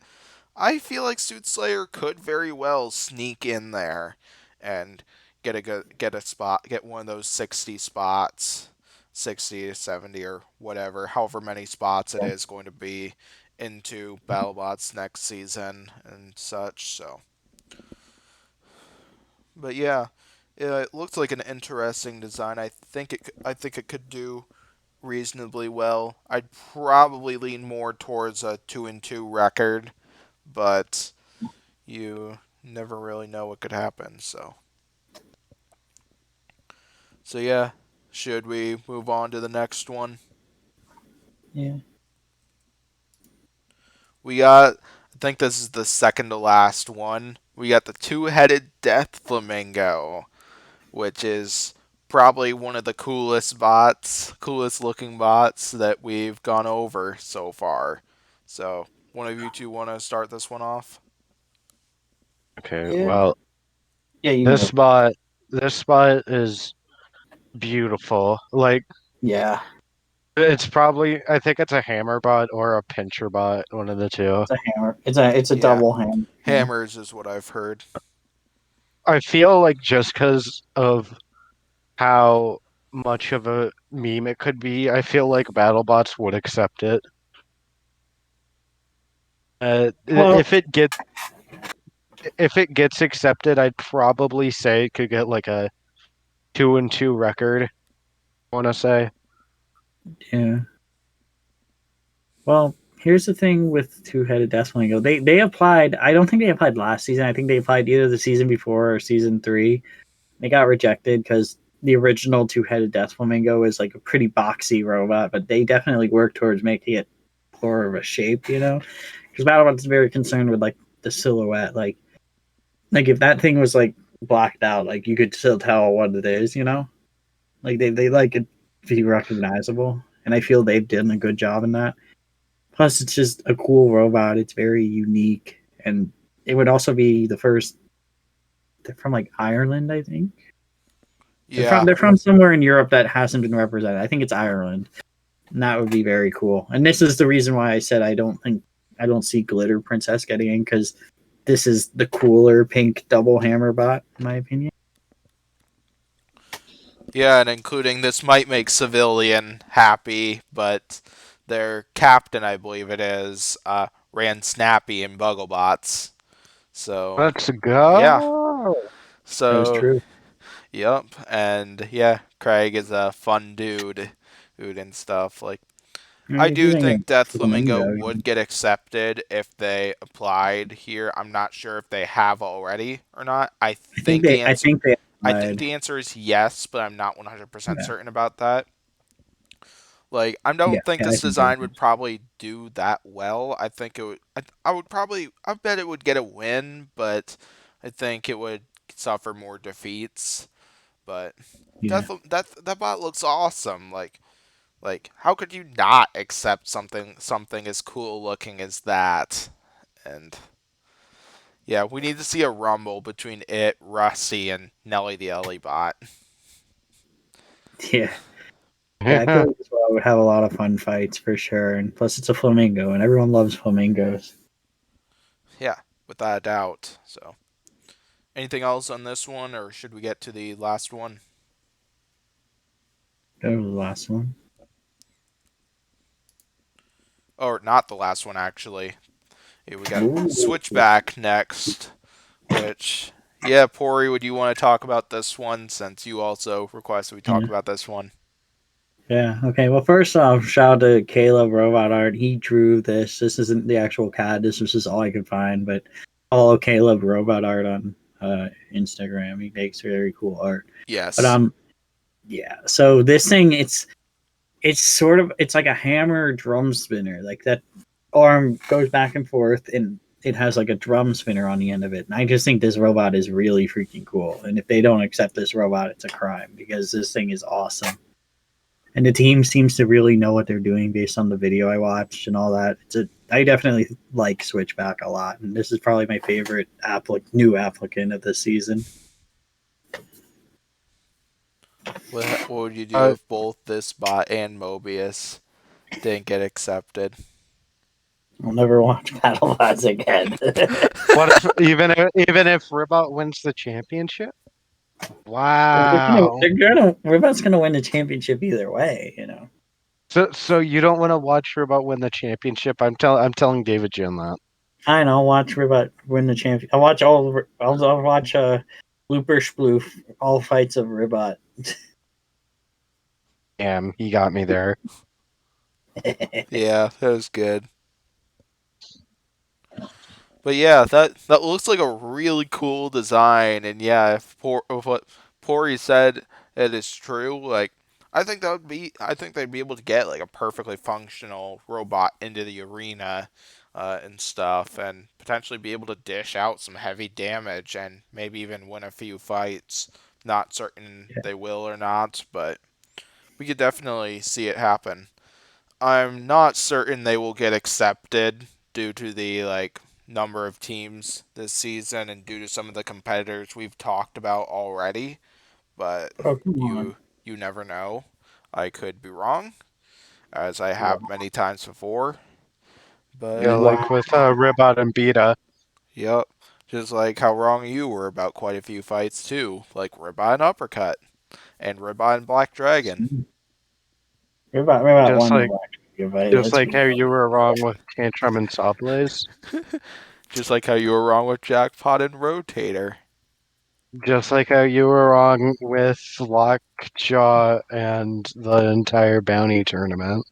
I feel like Suitslayer could very well sneak in there and get a spot, get one of those 60 spots, 60 to 70 or whatever, however many spots it yeah, is going to be into BattleBots next season and such. So. But yeah, it looks like an interesting design. I think it could do reasonably well. I'd probably lean more towards a 2-2 record, but you never really know what could happen. So yeah, should we move on to the next one? yeah, We got I think this is the second to last one. We got the two-headed death flamingo, which is probably one of the coolest looking bots that we've gone over so far. So, one of you two want to start this one off? Okay. yeah, Well, yeah. You can this go. spot. This spot is beautiful. Like Yeah, it's probably. I think it's a hammer bot or a pincher bot. One of the two. it's a hammer. It's a Yeah, double hammer. Yeah, hammers is what I've heard. I feel like just because of how much of a meme it could be, I feel like BattleBots would accept it. well, If it gets accepted, I'd probably say it could get like a 2-2 record. I want to say. yeah. Well, here's the thing with two-headed death flamingo. They applied. I don't think they applied last season. I think they applied either the season before or season 3. They got rejected because the original two-headed death flamingo is like a pretty boxy robot, but they definitely worked towards making it more of a shape, Because Battlebot is very concerned with like the silhouette, like if that thing was like blacked out, like you could still tell what it is. Like they like it to be recognizable, and I feel they've done a good job in that. Plus, it's just a cool robot. It's very unique, and it would also be the first. They're from like Ireland, I think. They're from Yeah, they're from somewhere in Europe that hasn't been represented. I think it's Ireland. And that would be very cool. And this is the reason why I said I don't see Glitter Princess getting in because this is the cooler pink double hammer bot, in my opinion. yeah, and including this might make Civilian happy, but their captain, I believe it is, ran Snappy in Bugglebots. So, Let's yeah. go. That is So, true. yep, and yeah, Craig is a fun dude and stuff. Like, I I mean, if you do think think Death of Flamingo Flamingo, would get accepted if they applied here. I'm not sure if they have already or not. I think they I think applied. the answer is yes, but I'm not 100% Yeah, certain about that. Like, I yeah, don't think yeah. I this think they design would applied. probably do that well. I think it would. I would probably. I bet it would get a win, but I think it would suffer more defeats. But Yeah, that bot looks awesome. Like how could you not accept something as cool looking as that? And yeah, we need to see a rumble between it, Rusty, and Nelly the Ellie bot. yeah, yeah. I feel like this one would have a lot of fun fights for sure. And plus, it's a flamingo, and everyone loves flamingos. Yeah, without a doubt. So anything else on this one, or should we get to the last one? That was the last one. Or not the last one, actually. Yeah, we got Ooh. Switchback next, which, yeah, Pory, would you want to talk about this one since you also requested we talk Yeah. about this one? Yeah. Okay. Well, first off, shout out to Caleb Robot Art. He drew this. This isn't the actual CAD. This was just all I could find. But follow Caleb Robot Art on Instagram. He makes very cool art. But Yes. yeah. So this thing, it's sort of it's like a hammer drum spinner. Like that arm goes back and forth, and it has like a drum spinner on the end of it. And I just think this robot is really freaking cool. And if they don't accept this robot, it's a crime because this thing is awesome. And the team seems to really know what they're doing based on the video I watched and all that. I definitely like Switchback a lot, and this is probably my favorite new applicant of the season. What would you do if both this bot and Mobius didn't get accepted? I'll never watch Battlebots again. What if even if Ribot wins the championship? Wow. Ribot's gonna win the championship either way, you know. So you don't want to watch Ribot win the championship? I'm telling David Jin that. Fine, I'll watch Ribot win the champion. I'll watch I'll watch Blooper Sploof, all fights of Ribot. Damn, he got me there. Yeah, that was good. But yeah, that looks like a really cool design, and yeah, if what Pory said it is true, like I think they'd be able to get like a perfectly functional robot into the arena, and stuff, and potentially be able to dish out some heavy damage and maybe even win a few fights. Not certain they will or not, but we could definitely see it happen. I'm not certain they will get accepted due to the number of teams this season and due to some of the competitors we've talked about already, but Oh, come on. you never know. I could be wrong, as I have many times before. Yeah, But like with Ribot and Beta. yep, just like how wrong you were about quite a few fights too, like Ribeye and Uppercut and Ribeye and Black Dragon. Ribot Just won the like Black fight. just Let's like be how you honest. were wrong with Tantrum and Sawblaze. Just like how you were wrong with Jackpot and Rotator. Just like how you were wrong with Lockjaw and the entire bounty tournament.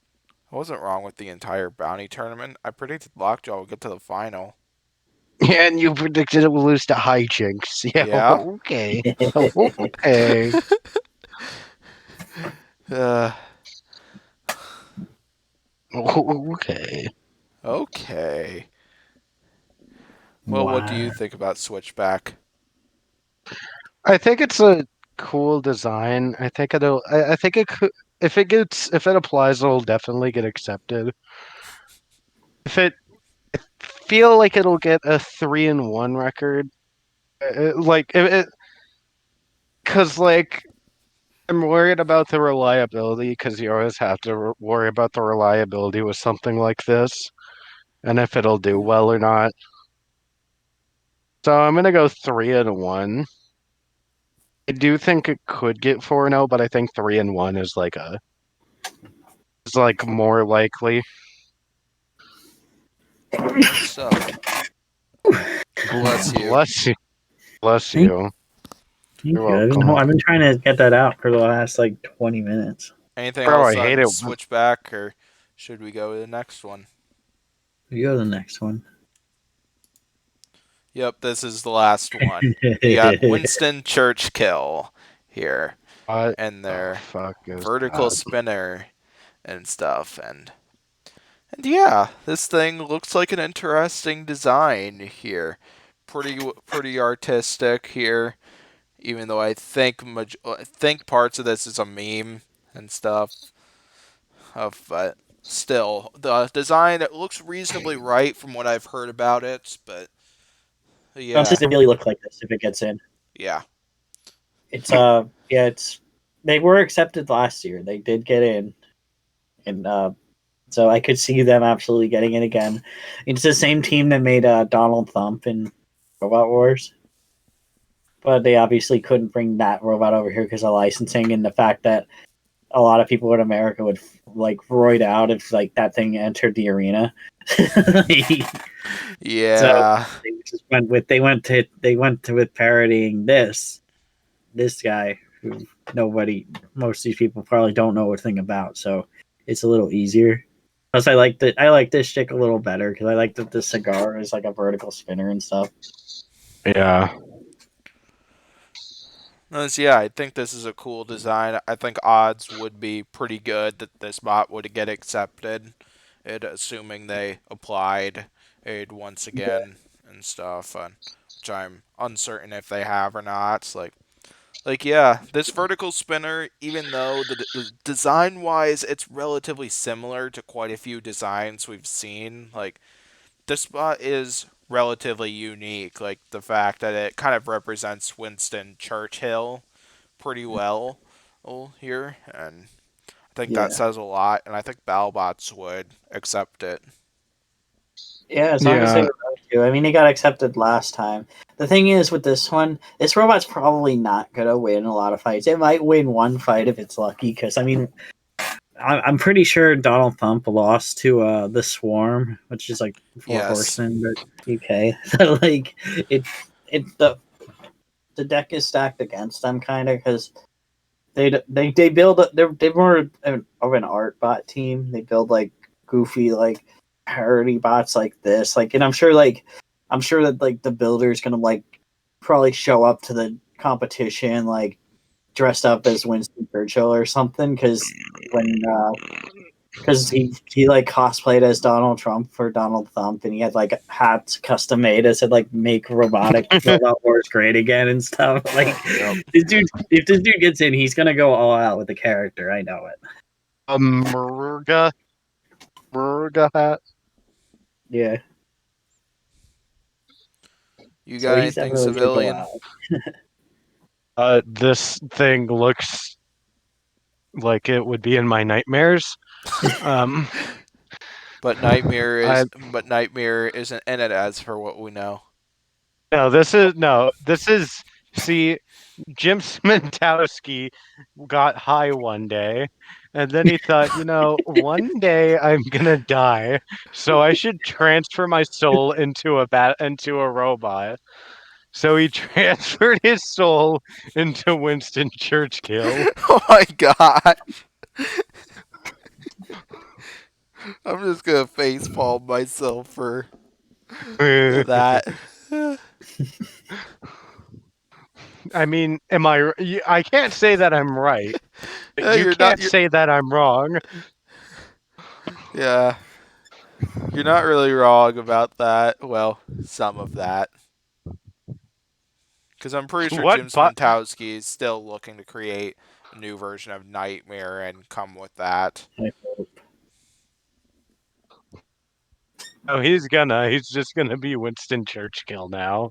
I wasn't wrong with the entire bounty tournament. I predicted Lockjaw would get to the final. And you predicted it would lose to Hijinks. Yeah, Yeah. okay. Okay. Uh, Okay. okay. Well, what do Wow. you think about Switchback? I think it's a cool design. I think it'll. I think it could. If it applies, it'll definitely get accepted. If it feel like it'll get a 3-1 record, like it, because like I'm worried about the reliability because you always have to worry about the reliability with something like this, and if it'll do well or not. So I'm gonna go 3-1. I do think it could get 4-0, but I think 3-1 is like more likely. Good stuff. Bless you. Bless you. Bless you. Thank You're you. welcome. I've been trying to get that out for the last 20 minutes. Anything Bro, else I hate on it. Switchback, or should we go to the next one? We go to the next one. Yep, this is the last one. We got Winston Churchill here, What and the their fuck is vertical that? spinner and stuff, and yeah, this thing looks like an interesting design here. Pretty artistic here. Even though I think parts of this is a meme and stuff, but still the design, it looks reasonably right from what I've heard about it. But yeah, It really look like this if it gets in. yeah, It's yeah, it's they were accepted last year. They did get in, and so I could see them absolutely getting it again. It's the same team that made Donald Thump in Robot Wars, but they obviously couldn't bring that robot over here because of licensing and the fact that a lot of people in America would roid out if that thing entered the arena. So yeah. they just went with parodying this guy who most of these people probably don't know a thing about. So it's a little easier. Plus, I like this stick a little better because I like that the cigar is like a vertical spinner and stuff. Yeah. Yeah, I think this is a cool design. I think odds would be pretty good that this bot would get accepted, assuming they applied it once again and stuff, which I'm uncertain if they have or not. Yeah, this vertical spinner, even though the design-wise it's relatively similar to quite a few designs we've seen, this spot is relatively unique. Like the fact that it kind of represents Winston Churchill pretty well here, and I think that Yeah. says a lot. And I think Battlebots would accept it. Yeah, as long as they were going to. I mean, he got accepted last time. The thing is with this one, this robot's probably not gonna win a lot of fights. It might win one fight if it's lucky. Because I mean, I'm pretty sure Donald Thump lost to the Swarm, which is like Four Yes. Horsemen, but UK. So like it the deck is stacked against them kind of because they build they're more of an art bot team. They build like goofy like parody bots like this. Like, and I'm sure that like the builder's gonna like probably show up to the competition like dressed up as Winston Churchill or something because he like cosplayed as Donald Trump for Donald Thump and he had like hats custom made that said like make robotic robot wars great again and stuff. Like this dude, if this dude gets in, he's gonna go all out with the character. I know it. A Murga hat. Yeah. You got anything civilian? This thing looks like it would be in my nightmares. But Nightmare isn't in it as for what we know. This is see, Jim Smentowski got high one day, and then he thought, one day I'm gonna die, so I should transfer my soul into a robot. So he transferred his soul into Winston Churchill. Oh my god! I'm just gonna facepalm myself for that. I mean, I can't say that I'm right. Yeah, you can't say that I'm wrong. Yeah. You're not really wrong about that. Well, some of that. Because I'm pretty sure Jim Smentowski is still looking to create a new version of Nightmare and come with that. Oh, he's just gonna be Winston Churchill now.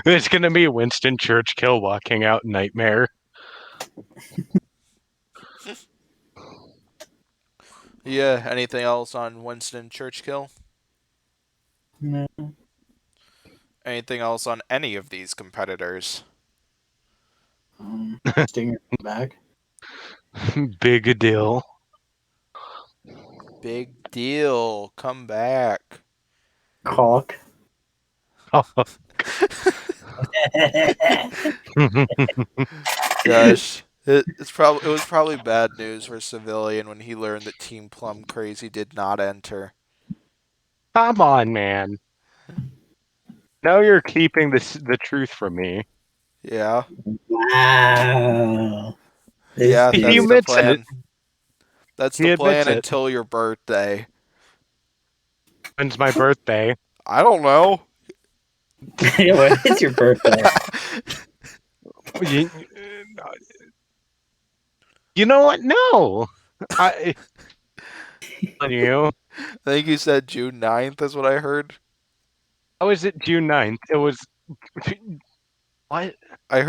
It's gonna be Winston Churchill walking out Nightmare. Yeah, anything else on Winston Churchill? No. Anything else on any of these competitors? Stinger back. Big deal. Big deal. Come back. Caulk. Gosh. It was probably bad news for Civilian when he learned that Team Plum Crazy did not enter. Come on, man. Now you're keeping the truth from me. Yeah. Wow. Yeah, that's the plan. That's the plan it. until your birthday. When's my birthday? I don't know. When is your birthday? You know what? No. I think you said June 9th is what I heard. How is it June 9th? It was what? I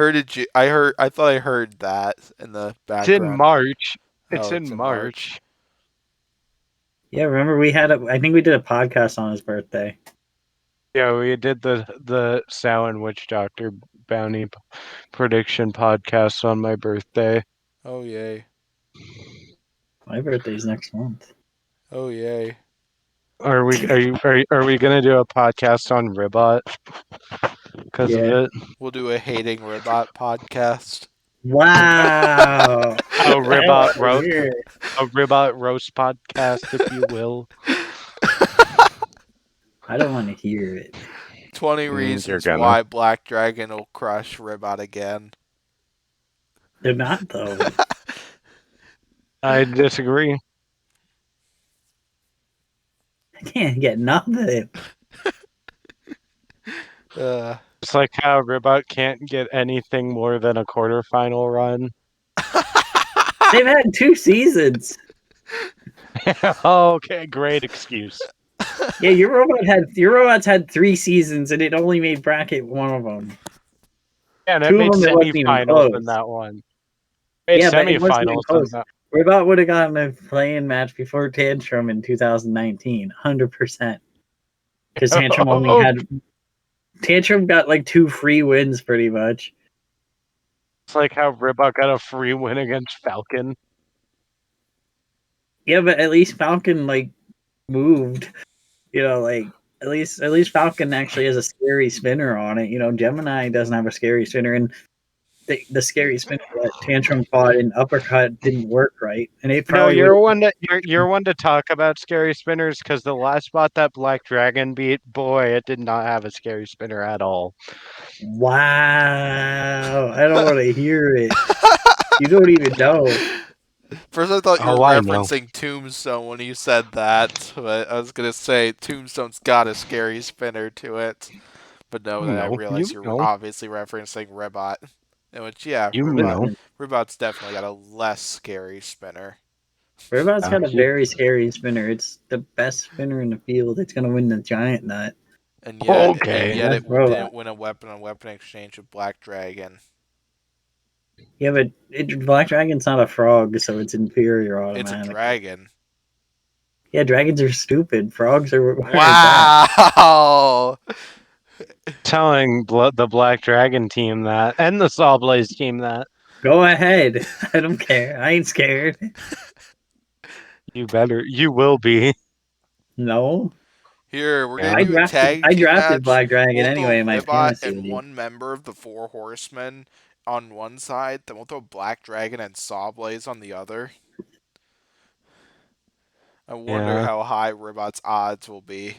thought I heard that in the background. It's in March. It's in March. Yeah, remember I think we did a podcast on his birthday. Yeah, we did the Sow and Witch Doctor bounty prediction podcast on my birthday. Oh yay. My birthday's next month. Oh yay. Are we gonna do a podcast on Ribot because of it? We'll do a hating Ribot podcast. Wow. A Ribot roast. podcast, if you will. I don't want to hear it. 20 You're reasons gonna. why Black Dragon will crush Ribot again. They're not though. I disagree. I can't get nothing. It's like how Ribot can't get anything more than a quarterfinal run. They've had 2 seasons. Okay, great excuse. Yeah, your robots had 3 seasons, and it only made bracket one of them. Yeah, and it 2 of made them it wasn't even semifinals close. in that one. Made Yeah, but it wasn't even semifinals in close. that. Ribot would have gotten a playing match before Tantrum in 2019, 100%. Because Tantrum got like 2 free wins pretty much. It's like how Ribot got a free win against Falcon. Yeah, but at least Falcon like moved. Like at least Falcon actually has a scary spinner on it. Gemini doesn't have a scary spinner, and the scary spinner that Tantrum fought in Uppercut didn't work right, and it No, probably you're one to talk about scary spinners because the last spot that Black Dragon beat, boy, it did not have a scary spinner at all. Wow, I don't want to hear it. You don't even know. First, I thought you were I know. referencing Tombstone when you said that, but I was gonna say Tombstone's got a scary spinner to it. But no, then I realized you're obviously referencing Ribot. In which, yeah, Ribot's definitely got a less scary spinner. Ribot's got a very scary spinner. It's the best spinner in the field. It's gonna win the giant nut. And yet it Robot. didn't win a weapon-on-weapon exchange with Black Dragon. Yeah, but Black Dragon's not a frog, so it's inferior automatically. It's a dragon. Yeah, dragons are stupid. Frogs are. Wow! Telling the Black Dragon team that, and the Sawblaze team that. Go ahead. I don't care. I ain't scared. You better. You will be. No. Here, we're gonna do a tag I team drafted match. Black Dragon We'll anyway in my fantasy and league. one member of the Four Horsemen on one side, then we'll throw Black Dragon and Sawblaze on the other. I wonder how high Ribot's odds will be.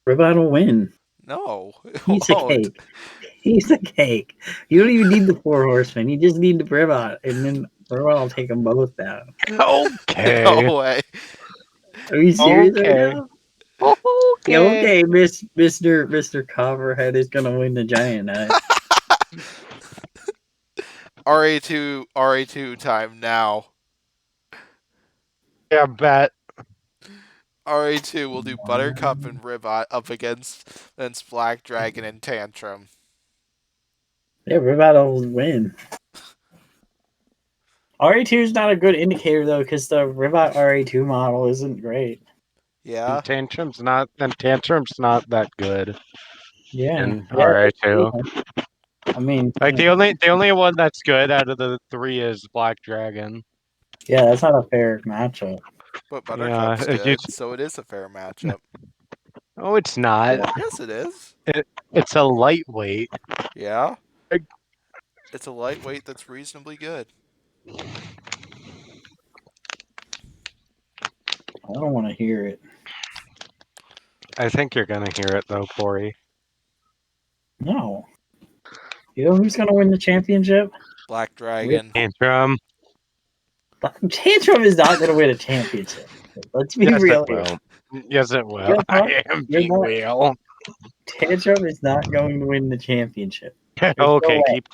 Ribot will win. No, He's a cake. He's a cake. You don't even need the Four Horsemen. You just need the Ribot, and then Ribot will take them both down. Okay. No way. Are you serious Okay. right now? Okay. Yeah, okay, Mr. Copperhead is gonna win the giant nut. RA2 time now. Yeah, bet. RA2 will do Buttercup and Ribot up against Black Dragon and Tantrum. Yeah, Ribot will win. RA2 is not a good indicator though, because the Ribot RA2 model isn't great. Yeah. And Tantrum's not that good. Yeah. In RA2. I mean, like the only one that's good out of the 3 is Black Dragon. Yeah, that's not a fair matchup. But Buttercup's good, so it is a fair matchup. Oh, it's not. Yes, it is. It's a lightweight. Yeah. It's a lightweight that's reasonably good. I don't want to hear it. I think you're gonna hear it though, Pory. No. You know who's gonna win the championship? Black Dragon. Tantrum. Tantrum is not gonna win a championship. Let's be real. Yes, it will. I am being real. Tantrum is not going to win the championship. Okay, keep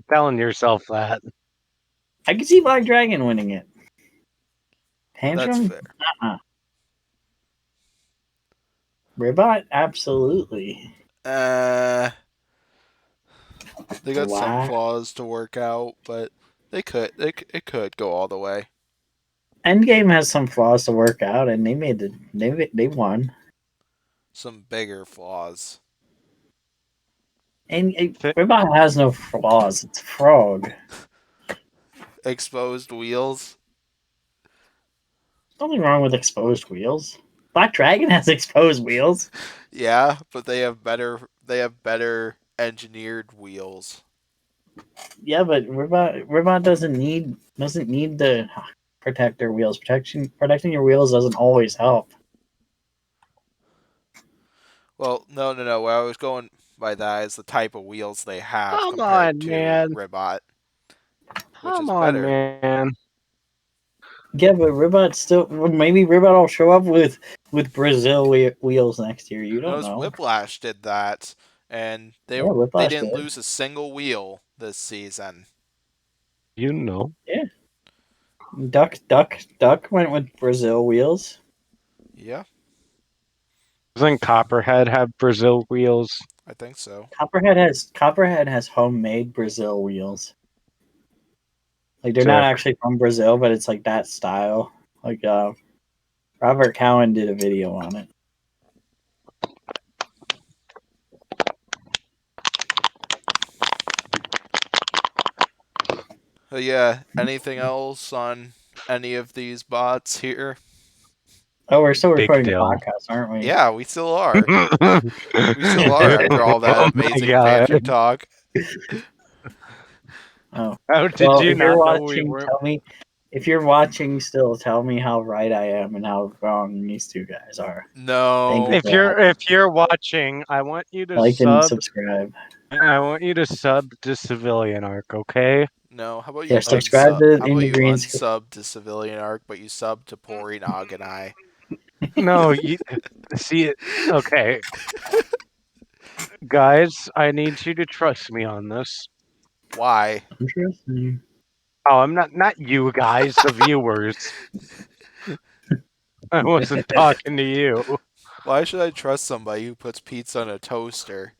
telling yourself that. I can see Black Dragon winning it. Tantrum? That's fair. Ribot? Absolutely. They got some flaws to work out, but it could go all the way. Endgame has some flaws to work out, and they won. Some bigger flaws. And Ribot has no flaws. It's a frog. Exposed wheels. Nothing wrong with exposed wheels. Black Dragon has exposed wheels. Yeah, but they have better engineered wheels. Yeah, but Ribot doesn't need to protect their wheels. Protecting your wheels doesn't always help. Well, no. What I was going by that is the type of wheels they have Come compared on, to man. Ribot, which Come is on, better. man. Yeah, but Ribot still maybe Ribot will show up with Brazil wheels next year. You don't Notice know. Whiplash did that, and Yeah, they Whiplash didn't did. lose a single wheel this season. You know. Yeah, Duck went with Brazil wheels. Yeah, Doesn't Copperhead have Brazil wheels? I think so. Copperhead has homemade Brazil wheels. Like they're not Sick. actually from Brazil, but it's like that style. Like Robert Cowan did a video on it. But yeah, anything else on any of these bots here? Oh, we're still Big recording the deal. podcast, aren't we? Yeah, we still are. Oh We still are after all that my amazing god. banter talk. Oh. How did Well, you if you're not know we watching, weren't? tell me. If you're watching still, tell me how right I am and how wrong these two guys are. Thank No, you. If you're watching, I want you to Like and sub. subscribe. I want you to sub to Civilian Arc, okay? no. How about you Yeah, subscribe unsub? to How In about the you Green Screen. unsub to Civilian Arc, but you sub to Pory Nog and I? No, you see it. Okay, guys, I need you to trust me on this. Why? Interesting. Oh, I'm not you guys, the viewers. I wasn't talking to you. Why should I trust somebody who puts pizza in a toaster?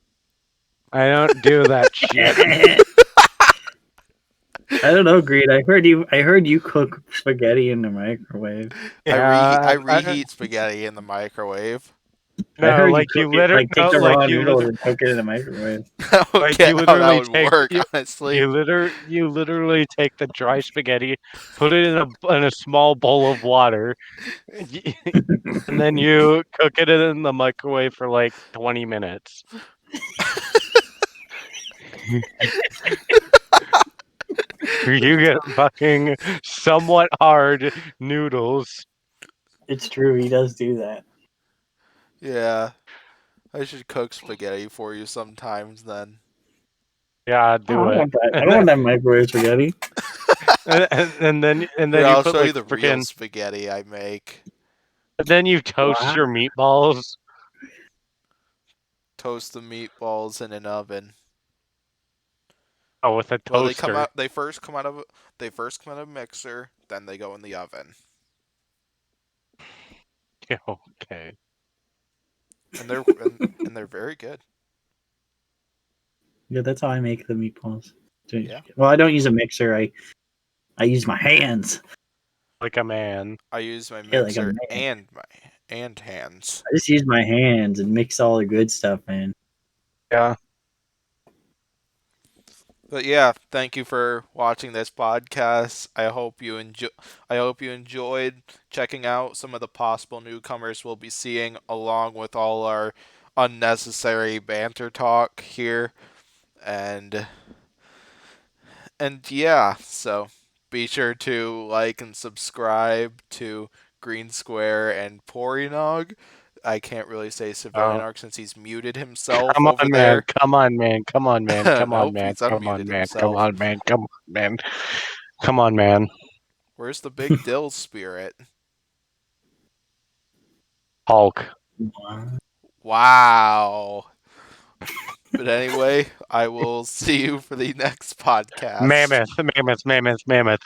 I don't do that shit. I don't know, Greed. I heard you cook spaghetti in the microwave. I Yeah, reheat spaghetti in the microwave. I no, heard you like cook you it, literally, like take the like raw you noodles literally, and cook it in the microwave. I don't like get you how that literally would take work, honestly. you literally take the dry spaghetti, put it in a small bowl of water, and then you cook it in the microwave for like 20 minutes. You get fucking somewhat hard noodles. It's true. He does do that. Yeah, I should cook spaghetti for you sometimes then. Yeah, Oh, do I it. want that. I don't want that microwave spaghetti. And Here, then you I'll put show you like the real freaking. spaghetti I make. And then you toast Wow. your meatballs. Toast the meatballs in an oven. Oh, with a Well, they come toaster. out. They first come out of a mixer, then they go in the oven, Okay. and they're very good. Yeah, that's how I make the meatballs. Yeah. Well, I don't use a mixer. I use my hands. Like a man. I use my Yeah, like a mixer man. and hands. I just use my hands and mix all the good stuff in. Yeah. But yeah, thank you for watching this podcast. I hope you enjoyed checking out some of the possible newcomers we'll be seeing, along with all our unnecessary banter talk here. And yeah, so be sure to like and subscribe to Green Square and Pory Nog. I can't really say Civilian Oh. Arc since he's muted himself Come over on, man. there. Come on, man. Come on, man. Come on, Nope, man. he's Come on, unmuted man. Come himself. on, man. Come on, man. Come on, man. Where's the big dill spirit? Hulk. Wow. But anyway, I will see you for the next podcast. Mammoth.